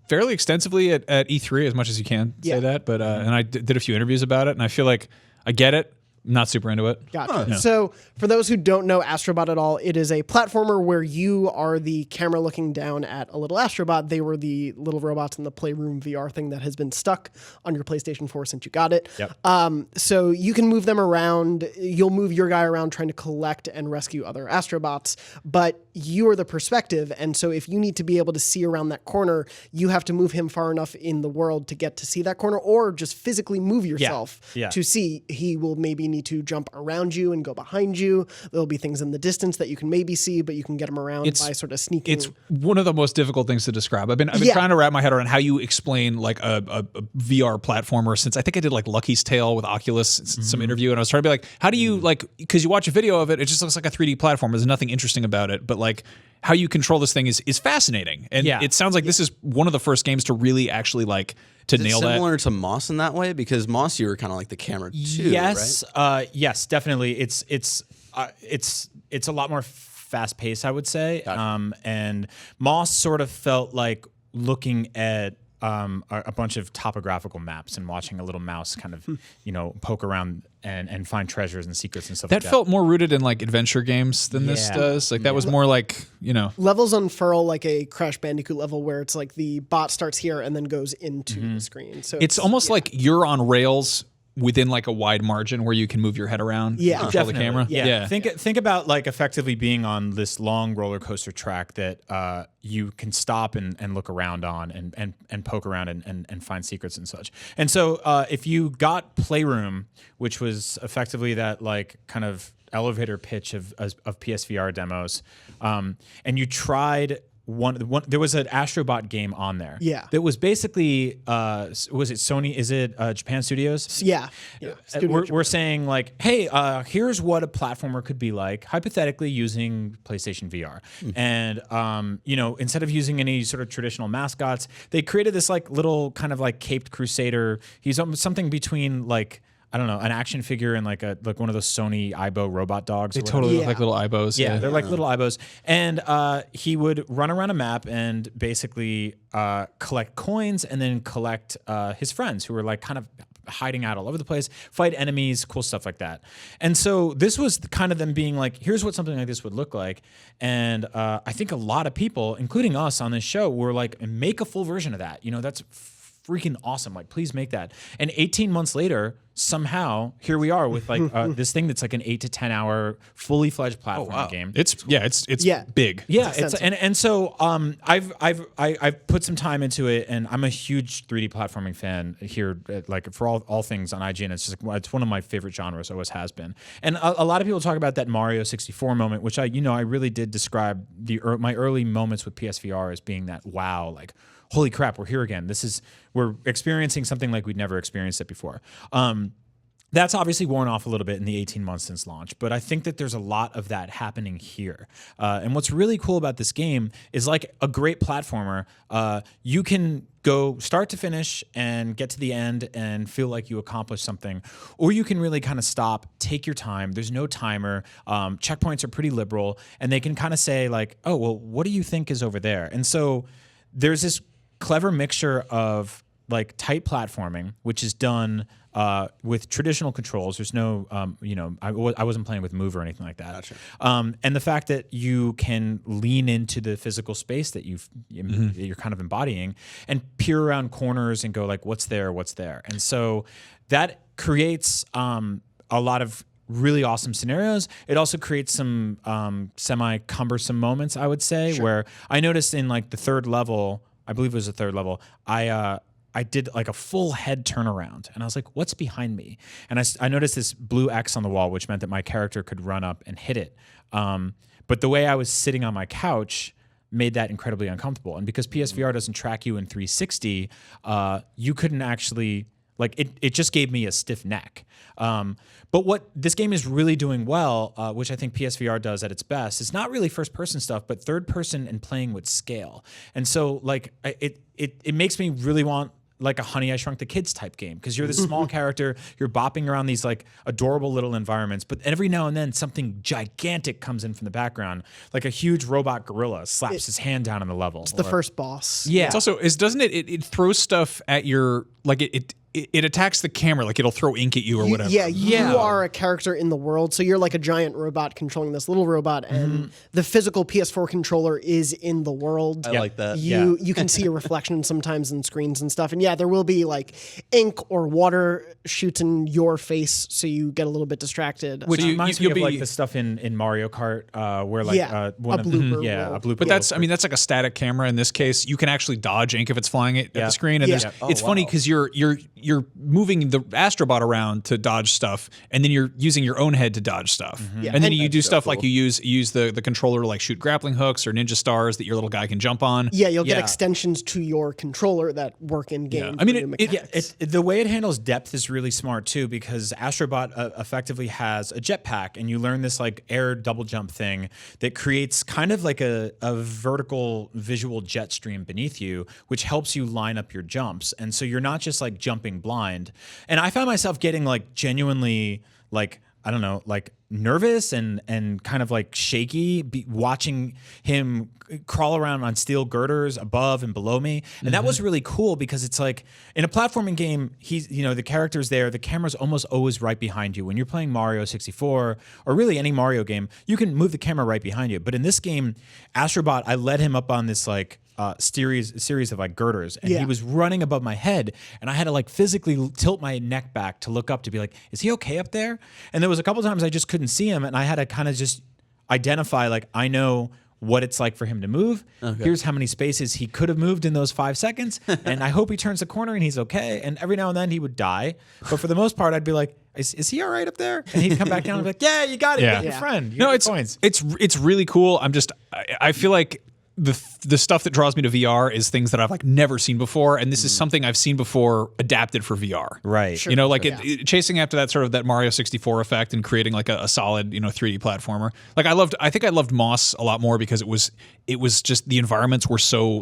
fairly extensively at E3, as much as you can say that, but and I did a few interviews about it, and I feel like I get it. I'm not super into it. Gotcha. So for those who don't know Astrobot at all, it is a platformer where you are the camera looking down at a little Astrobot. They were the little robots in the Playroom VR thing that has been stuck on your PlayStation 4 since you got it. Yep. So you can move them around. You'll move your guy around trying to collect and rescue other Astrobots, but you are the perspective. And so if you need to be able to see around that corner, you have to move him far enough in the world to get to see that corner, or just physically move yourself to see. He will maybe need need to jump around you and go behind you. There'll be things in the distance that you can maybe see, but you can get them around by sort of sneaking. It's one of the most difficult things to describe. I've been trying to wrap my head around how you explain like a VR platformer since I think I did like Lucky's Tale with Oculus, some interview, and I was trying to be like, how do you like, because you watch a video of it, it just looks like a 3D platform. There's nothing interesting about it, but like how you control this thing is fascinating. And it sounds like this is one of the first games to really actually like to nail that. Similar to Moss in that way, because Moss, you were kind of like the camera too. Yes, right? yes, definitely. It's a lot more fast paced, I would say. And Moss sort of felt like looking at a bunch of topographical maps and watching a little mouse kind of, poke around and find treasures and secrets and stuff like that. That felt more rooted in like adventure games than this does. Like that was more like, Levels unfurl like a Crash Bandicoot level where it's like the bot starts here and then goes into the screen. So it's almost like you're on rails within like a wide margin where you can move your head around and control the camera. Yeah. Think about like effectively being on this long roller coaster track that you can stop and look around on and poke around and find secrets and such. And so if you got Playroom, which was effectively that like kind of elevator pitch of PSVR demos, and you tried there was an Astrobot game on there. Yeah. That was basically was it Sony? Is it Japan Studios? Yeah. We're saying like, hey, here's what a platformer could be like, hypothetically using PlayStation VR. And instead of using any sort of traditional mascots, they created this like little kind of like caped crusader. He's something between like, I don't know, an action figure and like one of those Sony Aibo robot dogs. They totally look like little Aibos. Yeah, they're like little Aibos. And he would run around a map and basically collect coins and then collect his friends who were like kind of hiding out all over the place, fight enemies, cool stuff like that. And so this was kind of them being like, here's what something like this would look like. And I think a lot of people, including us on this show, were like, make a full version of that. That's freaking awesome. Like, please make that. And 18 months later, somehow here we are with like this thing that's like an 8 to 10 hour fully fledged platform game. It's big. Yeah, and so I've put some time into it, and I'm a huge 3D platforming fan here. Like for all things on IGN, it's just it's one of my favorite genres. Always has been. And a lot of people talk about that Mario 64 moment, which I really did describe my early moments with PSVR as being that wow, like holy crap, we're here again. We're experiencing something like we'd never experienced it before. That's obviously worn off a little bit in the 18 months since launch, but I think that there's a lot of that happening here. And what's really cool about this game is like a great platformer, you can go start to finish and get to the end and feel like you accomplished something, or you can really kind of stop, take your time. There's no timer. Checkpoints are pretty liberal, and they can kind of say like, oh, well, what do you think is over there? And so there's this clever mixture of like tight platforming, which is done with traditional controls. There's no, I wasn't playing with Move or anything like that. Gotcha. And the fact that you can lean into the physical space that you're kind of embodying and peer around corners and go like, what's there? And so that creates a lot of really awesome scenarios. It also creates some semi-cumbersome moments, I would say, where I noticed in like the third level, I believe it was the third level, I did like a full head turnaround, and I was like, what's behind me? And I noticed this blue X on the wall, which meant that my character could run up and hit it. But the way I was sitting on my couch made that incredibly uncomfortable. And because PSVR doesn't track you in 360, you couldn't actually, like, it just gave me a stiff neck. But what this game is really doing well, which I think PSVR does at its best, is not really first-person stuff, but third-person and playing with scale. And so, like, it makes me really want like a Honey, I Shrunk the Kids type game, because you're this small character, you're bopping around these like adorable little environments, but every now and then something gigantic comes in from the background, like a huge robot gorilla slaps his hand down on the level. It's the first boss. Yeah. It's also doesn't it throws stuff at your, like it attacks the camera, like it'll throw ink at you or whatever. You are a character in the world, so you're like a giant robot controlling this little robot, and the physical PS4 controller is in the world. I like that. You can see a reflection sometimes in screens and stuff, and there will be like ink or water shoots in your face, so you get a little bit distracted. Which reminds me of like the stuff in Mario Kart, where like a blooper a blooper. But that's like a static camera. In this case, you can actually dodge ink if it's flying at the screen, and it's funny because you're moving the astrobot around to dodge stuff, and then you're using your own head to dodge stuff. Yeah, and then and you do so stuff cool. like you use the controller to like shoot grappling hooks or ninja stars that your little guy can jump on. Yeah, you'll get Yeah. extensions to your controller that work in game. I mean, The way it handles depth is really smart too, because Astrobot effectively has a jetpack, and you learn this like air double jump thing that creates kind of like a vertical visual jet stream beneath you, which helps you line up your jumps. And so you're not just like jumping blind. And I found myself getting like genuinely like, I don't know, like nervous and kind of like shaky watching him crawl around on steel girders above and below me. And that was really cool because it's like in a platforming game, the character's there, the camera's almost always right behind you. When you're playing Mario 64 or really any Mario game, you can move the camera right behind you. But in this game, Astrobot, I led him up on this like series of like girders, and he was running above my head, and I had to like physically tilt my neck back to look up to be like, is he okay up there? And there was a couple times I just couldn't see him, and I had to kind of just identify like, I know what it's like for him to move. Here's how many spaces he could have moved in those 5 seconds, and I hope he turns the corner and he's okay. And every now and then he would die, but for the most part I'd be like, is he all right up there? And he'd come back down and be like, yeah, you got it. Yeah. You got your friend. You No, got your it's coins. it's really cool. I feel like the stuff that draws me to VR is things that I've like never seen before, and this is something I've seen before adapted for VR. Right. Sure. You know, like chasing after that sort of that Mario 64 effect and creating like a solid 3D platformer. Like I think I loved Moss a lot more because it was just the environments were so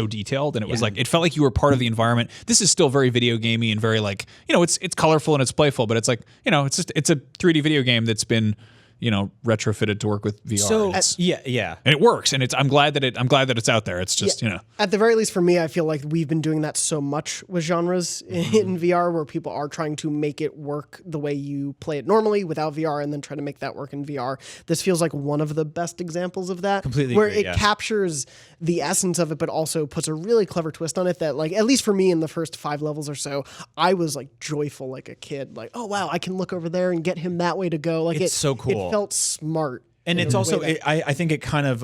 detailed, and it was like it felt like you were part of the environment. This is still very video gamey and very like it's colorful and it's playful, but it's like it's a 3D video game that's been retrofitted to work with VR. So and yeah. and it works, and I'm glad that it's out there. It's just At the very least, for me, I feel like we've been doing that so much with genres in VR, where people are trying to make it work the way you play it normally without VR, and then try to make that work in VR. This feels like one of the best examples of that. Completely where agree, it captures the essence of it, but also puts a really clever twist on it. That, like, at least for me, in the first 5 levels or so, I was like joyful, like a kid, like, oh wow, I can look over there and get him that way to go. Like It's so cool. It felt smart. And it's in a also, way that- I think it kind of,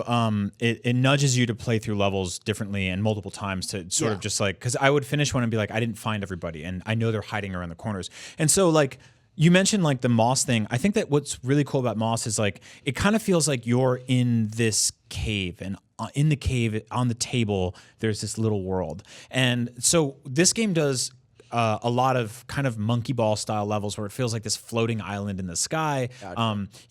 it nudges you to play through levels differently and multiple times to sort of just like, because I would finish one and be like, I didn't find everybody, and I know they're hiding around the corners. And so like, you mentioned like the Moss thing. I think that what's really cool about Moss is like, it kind of feels like you're in this cave, and in the cave on the table, there's this little world. And so this game does a lot of kind of monkey ball style levels where it feels like this floating island in the sky. A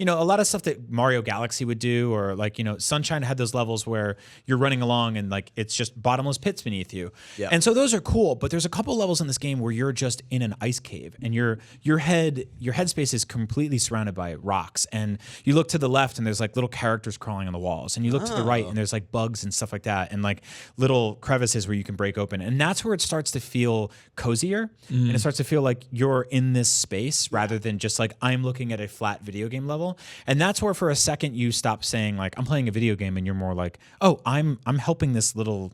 lot of stuff that Mario Galaxy would do, or like, Sunshine had those levels where you're running along and like it's just bottomless pits beneath you. Yeah. And so those are cool, but there's a couple levels in this game where you're just in an ice cave, and your headspace is completely surrounded by rocks, and you look to the left and there's like little characters crawling on the walls, and you look to the right and there's like bugs and stuff like that, and like little crevices where you can break open. And that's where it starts to feel cozier. And it starts to feel like you're in this space rather than just like I'm looking at a flat video game level. And that's where for a second you stop saying like I'm playing a video game, and you're more like, oh, I'm helping this little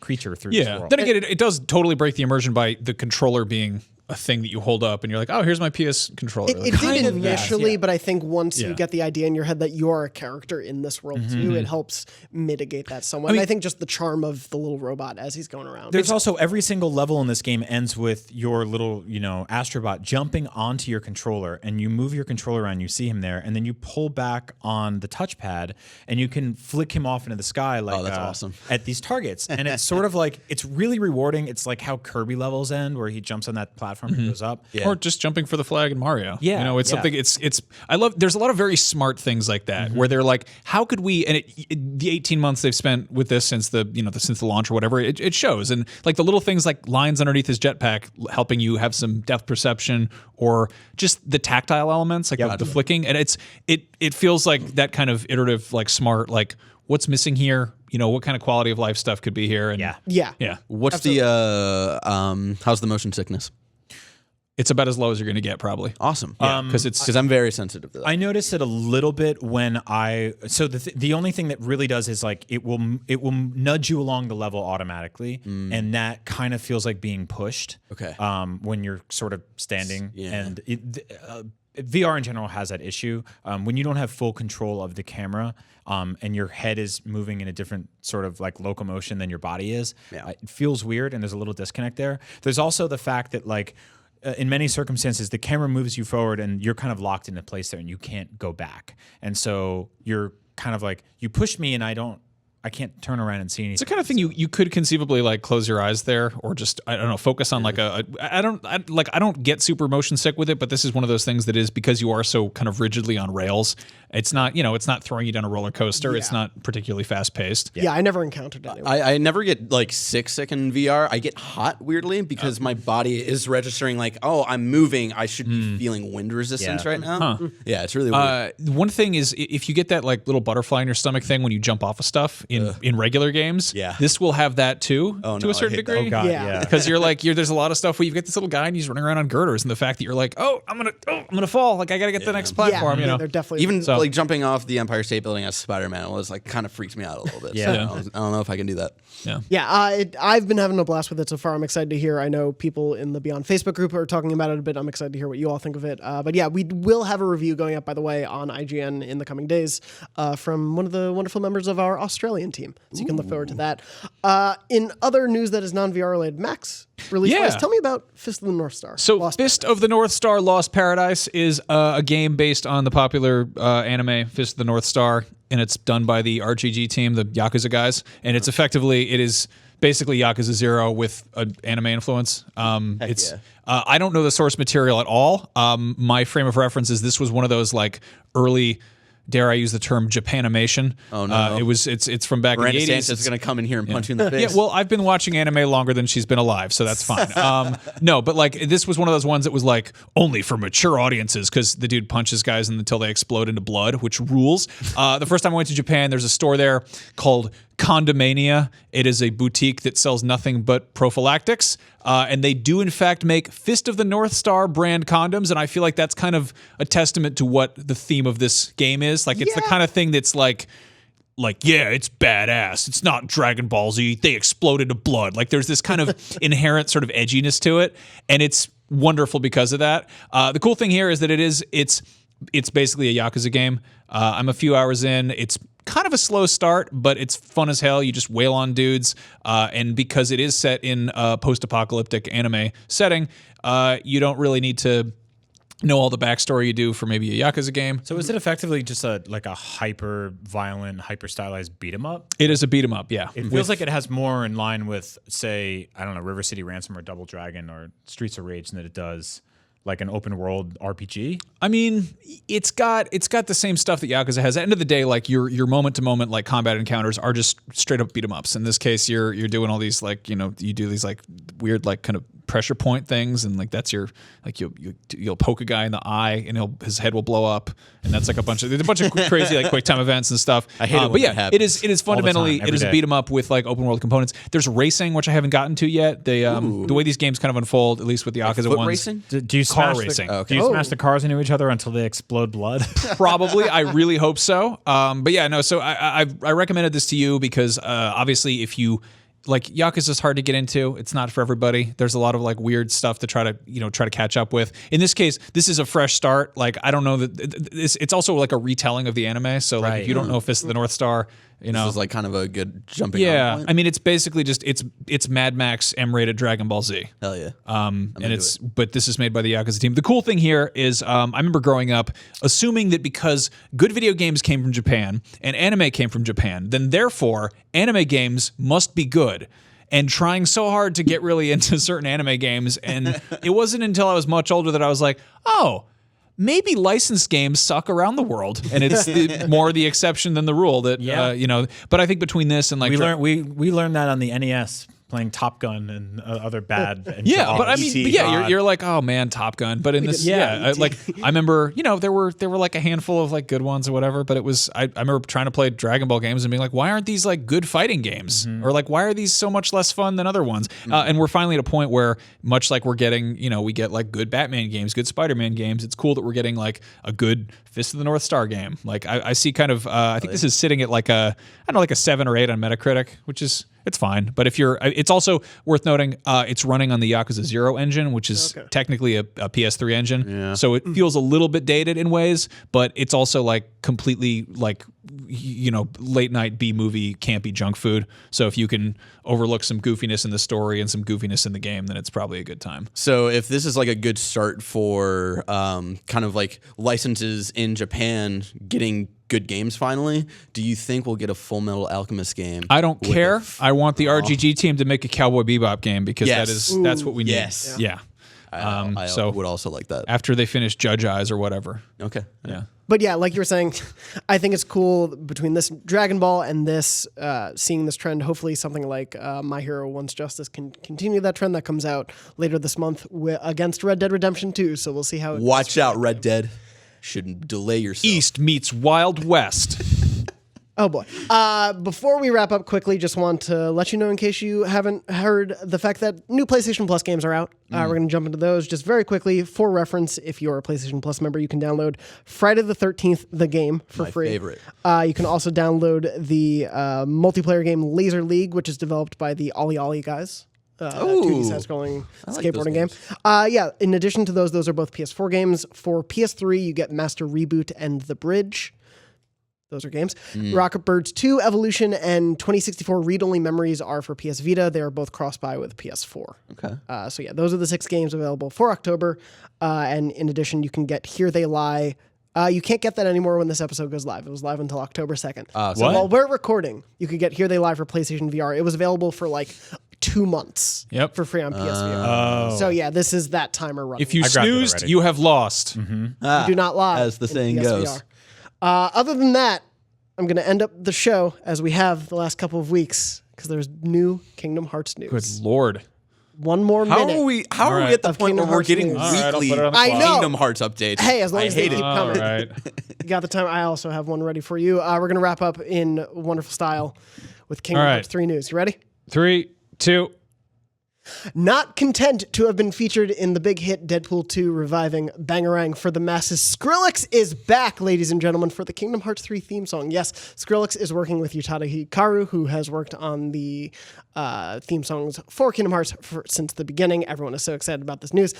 creature through this world. Then again, it does totally break the immersion by the controller being a thing that you hold up and you're like, oh, here's my PS controller. It did initially, but I think once Yeah. you get the idea in your head that you're a character in this world too, it helps mitigate that somewhat. And I think just the charm of the little robot as he's going around. There's also every single level in this game ends with your little, Astrobot jumping onto your controller, and you move your controller around, you see him there, and then you pull back on the touchpad and you can flick him off into the sky like that's awesome. at these targets. And it's sort of like, it's really rewarding. It's like how Kirby levels end, where he jumps on that platform and goes up. Yeah. Or just jumping for the flag in Mario. Yeah, it's something. I love. There's a lot of very smart things like that where they're like, how could we? And the 18 months they've spent with this since the launch or whatever, it shows. And like the little things like lines underneath his jetpack helping you have some depth perception, or just the tactile elements like the flicking, and it feels like that kind of iterative, like smart, like what's missing here. What kind of quality of life stuff could be here? And yeah. What's the how's the motion sickness? It's about as low as you're going to get, probably. Awesome. Because I'm very sensitive to that. I noticed it a little bit when the only thing that really does is like it will nudge you along the level automatically, and that kind of feels like being pushed. Okay. When you're sort of standing, Yeah. and VR in general has that issue when you don't have full control of the camera. And your head is moving in a different sort of like locomotion than your body is. It feels weird, and there's a little disconnect there. There's also the fact that like in many circumstances, the camera moves you forward, and you're kind of locked into place there, and you can't go back. And so you're kind of like, you pushed me, and I can't turn around and see anything. It's the kind of thing you could conceivably like close your eyes there, or just I don't know, focus on like I don't get super motion sick with it, but this is one of those things that is, because you are so kind of rigidly on rails. It's not, it's not throwing you down a roller coaster. Yeah. It's not particularly fast paced. Yeah, I never encountered it. I never get like sick in VR. I get hot weirdly because my body is registering like, oh, I'm moving. I should be feeling wind resistance right now. Huh. Yeah, it's really weird. One thing is, if you get that like little butterfly in your stomach thing when you jump off of stuff in regular games, this will have that too to a certain degree. Oh god, yeah. Because there's a lot of stuff where you've got this little guy and he's running around on girders, and the fact that you're like, I'm gonna fall. Like I gotta get to the next platform. They're definitely even like jumping off the Empire State Building as Spider-Man was like kind of freaks me out a little bit. So I don't know if I can do that. I've been having a blast with it so far. I'm excited to hear. I know people in the Beyond Facebook group are talking about it a bit. I'm excited to hear what you all think of it. But yeah, we will have a review going up, by the way, on IGN in the coming days from one of the wonderful members of our Australian team. So you can look forward to that. In other news that is non-VR related, Max, release-wise, tell me about Fist of the North Star. So Fist of the North Star Lost Paradise is a game based on the popular anime Fist of the North Star, and it's done by the RGG team, the Yakuza guys, and it is basically Yakuza 0 with an anime influence. I don't know the source material at all. My frame of reference is this was one of those like early, dare I use the term, Japanimation. Oh no! It's from back Miranda in the 80s. Sanchez's going to come in here and punch you in the face. Yeah, well, I've been watching anime longer than she's been alive, so that's fine. No, but like this was one of those ones that was like only for mature audiences, because the dude punches guys until they explode into blood, which rules. The first time I went to Japan, there's a store there called Condomania. It is a boutique that sells nothing but prophylactics, and they do in fact make Fist of the North Star brand condoms, and I feel like that's kind of a testament to what the theme of this game is. Like it's the kind of thing that's like it's badass. It's not Dragon Ball Z. They explode into blood. Like there's this kind of inherent sort of edginess to it, and it's wonderful because of that. The cool thing here is that it's basically a Yakuza game. I'm a few hours in. It's kind of a slow start, but it's fun as hell. You just wail on dudes, and because it is set in a post-apocalyptic anime setting, you don't really need to know all the backstory you do for maybe a Yakuza game. So is it effectively just a hyper-violent, hyper-stylized beat-em-up? It is a beat-em-up, yeah. It feels like it has more in line with, say, I don't know, River City Ransom or Double Dragon or Streets of Rage than it does like an open world RPG. I mean, it's got the same stuff that Yakuza has. At the end of the day, like your moment to moment like combat encounters are just straight up beat 'em ups. In this case, you're doing all these like, you do these like weird like kind of pressure point things, and like that's your like you'll poke a guy in the eye and his head will blow up, and that's like a bunch of crazy like quick time events and stuff. I hate it. But yeah, it is fundamentally it is a beat 'em up with like open world components. There's racing, which I haven't gotten to yet. The way these games kind of unfold, at least with the Yakuza ones. Racing? Do you car smash racing? Do you smash the cars into each other until they explode blood? Probably. I really hope so. But yeah, no. So I recommended this to you because obviously if you like Yakuza is hard to get into. It's not for everybody. There's a lot of like weird stuff to try to catch up with. In this case, this is a fresh start. Like I don't know that it's also like a retelling of the anime. So like if you don't know Fist of the North Star, this is like kind of a good jumping on point. I mean, it's basically just it's Mad Max M-rated Dragon Ball Z. Hell yeah. But this is made by the Yakuza team. The cool thing here is I remember growing up assuming that because good video games came from Japan and anime came from Japan, then therefore anime games must be good. And trying so hard to get really into certain anime games, and it wasn't until I was much older that I was like, oh, maybe licensed games suck around the world, and it's more the exception than the rule. That But I think between this and like we learned that on the NES. Playing Top Gun and other bad. And but I mean, you're like, oh man, Top Gun. But in this, like I remember, there were like a handful of like good ones or whatever. But it was, I remember trying to play Dragon Ball games and being like, why aren't these like good fighting games? Or like, why are these so much less fun than other ones? And we're finally at a point where, much like we're getting, we get like good Batman games, good Spider-Man games. It's cool that we're getting like a good Fist of the North Star game. Like I see kind of I think this is sitting at like a 7 or 8 on Metacritic, which is it's fine. But if you're, it's also worth noting it's running on the Yakuza 0 engine, which is technically a PS3 engine. Yeah. So it feels a little bit dated in ways, but it's also like completely like late night B movie campy junk food. So if you can overlook some goofiness in the story and some goofiness in the game, then it's probably a good time. So if this is like a good start for kind of like licenses in Japan getting good games finally, do you think we'll get a Full Metal Alchemist game? I don't care. I want the RGG team to make a Cowboy Bebop game because that's what we need. Yes. Yeah. I so would also like that. After they finish Judge Eyes or whatever. Okay. Yeah. But yeah, like you were saying, I think it's cool between this Dragon Ball and this, seeing this trend. Hopefully something like My Hero Wants Justice can continue that trend that comes out later this month against Red Dead Redemption 2. So we'll see how it goes. Watch out, Red Dead. Shouldn't delay yourself. East meets Wild West. Oh boy. Before we wrap up quickly, just want to let you know, in case you haven't heard, the fact that new PlayStation Plus games are out. We're going to jump into those just very quickly. For reference, if you're a PlayStation Plus member, you can download Friday the 13th, the game, for free. My favorite. You can also download the multiplayer game Laser League, which is developed by the Ollie Ollie guys. 2D side-scrolling skateboarding game. Yeah, in addition to those are both PS4 games. For PS3, you get Master Reboot and The Bridge. Those are games. Rocket Birds 2 Evolution and 2064 Read-Only Memories are for PS Vita. They are both cross-buy with PS4. Okay. So yeah, those are the 6 games available for October. And in addition, you can get Here They Lie. You can't get that anymore when this episode goes live. It was live until October 2nd. So while we're recording, you could get Here They Lie for PlayStation VR. It was available for like 2 months for free on PSVR. So yeah, this is that timer running. If you snoozed, you have lost. You do not lie, as the saying goes. Other than that, I'm going to end up the show as we have the last couple of weeks because there's new Kingdom Hearts news. Good Lord. One more minute. How are we at the point where we're getting weekly Kingdom Hearts updates? Hey, as long as they keep coming. Right. You got the time. I also have one ready for you. We're going to wrap up in wonderful style with Kingdom Hearts 3 news. You ready? 3, 2. Not content to have been featured in the big hit Deadpool 2 reviving Bangarang for the masses, Skrillex is back, ladies and gentlemen, for the Kingdom Hearts 3 theme song. Yes, Skrillex is working with Utada Hikaru, who has worked on the theme songs for Kingdom Hearts since the beginning. Everyone is so excited about this news.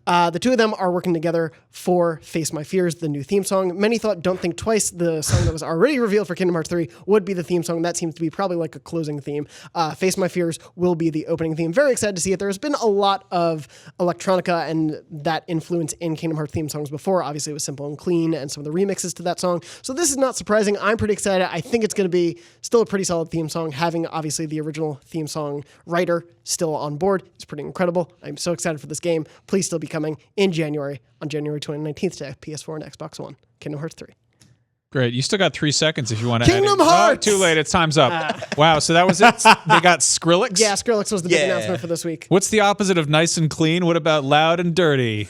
The two of them are working together for Face My Fears, the new theme song. Many thought Don't Think Twice, the song that was already revealed for Kingdom Hearts 3, would be the theme song. That seems to be probably like a closing theme. Face My Fears will be the opening theme. Very excited to see it. There's been a lot of electronica and that influence in Kingdom Hearts theme songs before. Obviously, it was Simple and Clean and some of the remixes to that song. So this is not surprising. I'm pretty excited. I think it's going to be still a pretty solid theme song. Having, obviously, the original theme song writer still on board is pretty incredible. I'm so excited for this game. Please still be coming in January, on January 29th to PS4 and Xbox One. Kingdom Hearts 3. Great. You still got 3 seconds if you want to Kingdom Hearts! Oh, too late. It's time's up. Wow. So that was it. They got Skrillex? Yeah, Skrillex was the big announcement for this week. What's the opposite of nice and clean? What about loud and dirty?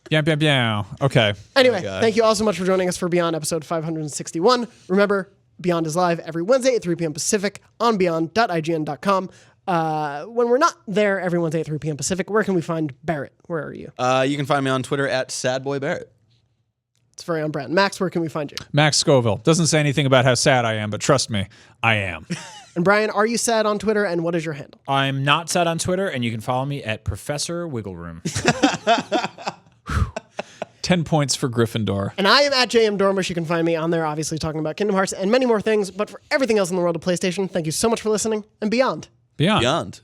Bien, bien, bien. Okay. Anyway, thank you all so much for joining us for Beyond episode 561. Remember, Beyond is live every Wednesday at 3 p.m. Pacific on beyond.ign.com. When we're not there every Wednesday at 3 p.m. Pacific, where can we find Barrett? Where are you? You can find me on Twitter at SadBoyBarrett. It's very on brand. Max, where can we find you? Max Scoville. Doesn't say anything about how sad I am, but trust me, I am. And Brian, are you sad on Twitter, and what is your handle? I'm not sad on Twitter, and you can follow me at Professor Wiggle Room. 10 points for Gryffindor. And I am at JM Dormish. You can find me on there, obviously talking about Kingdom Hearts and many more things. But for everything else in the world of PlayStation, thank you so much for listening, and beyond. Beyond. Beyond.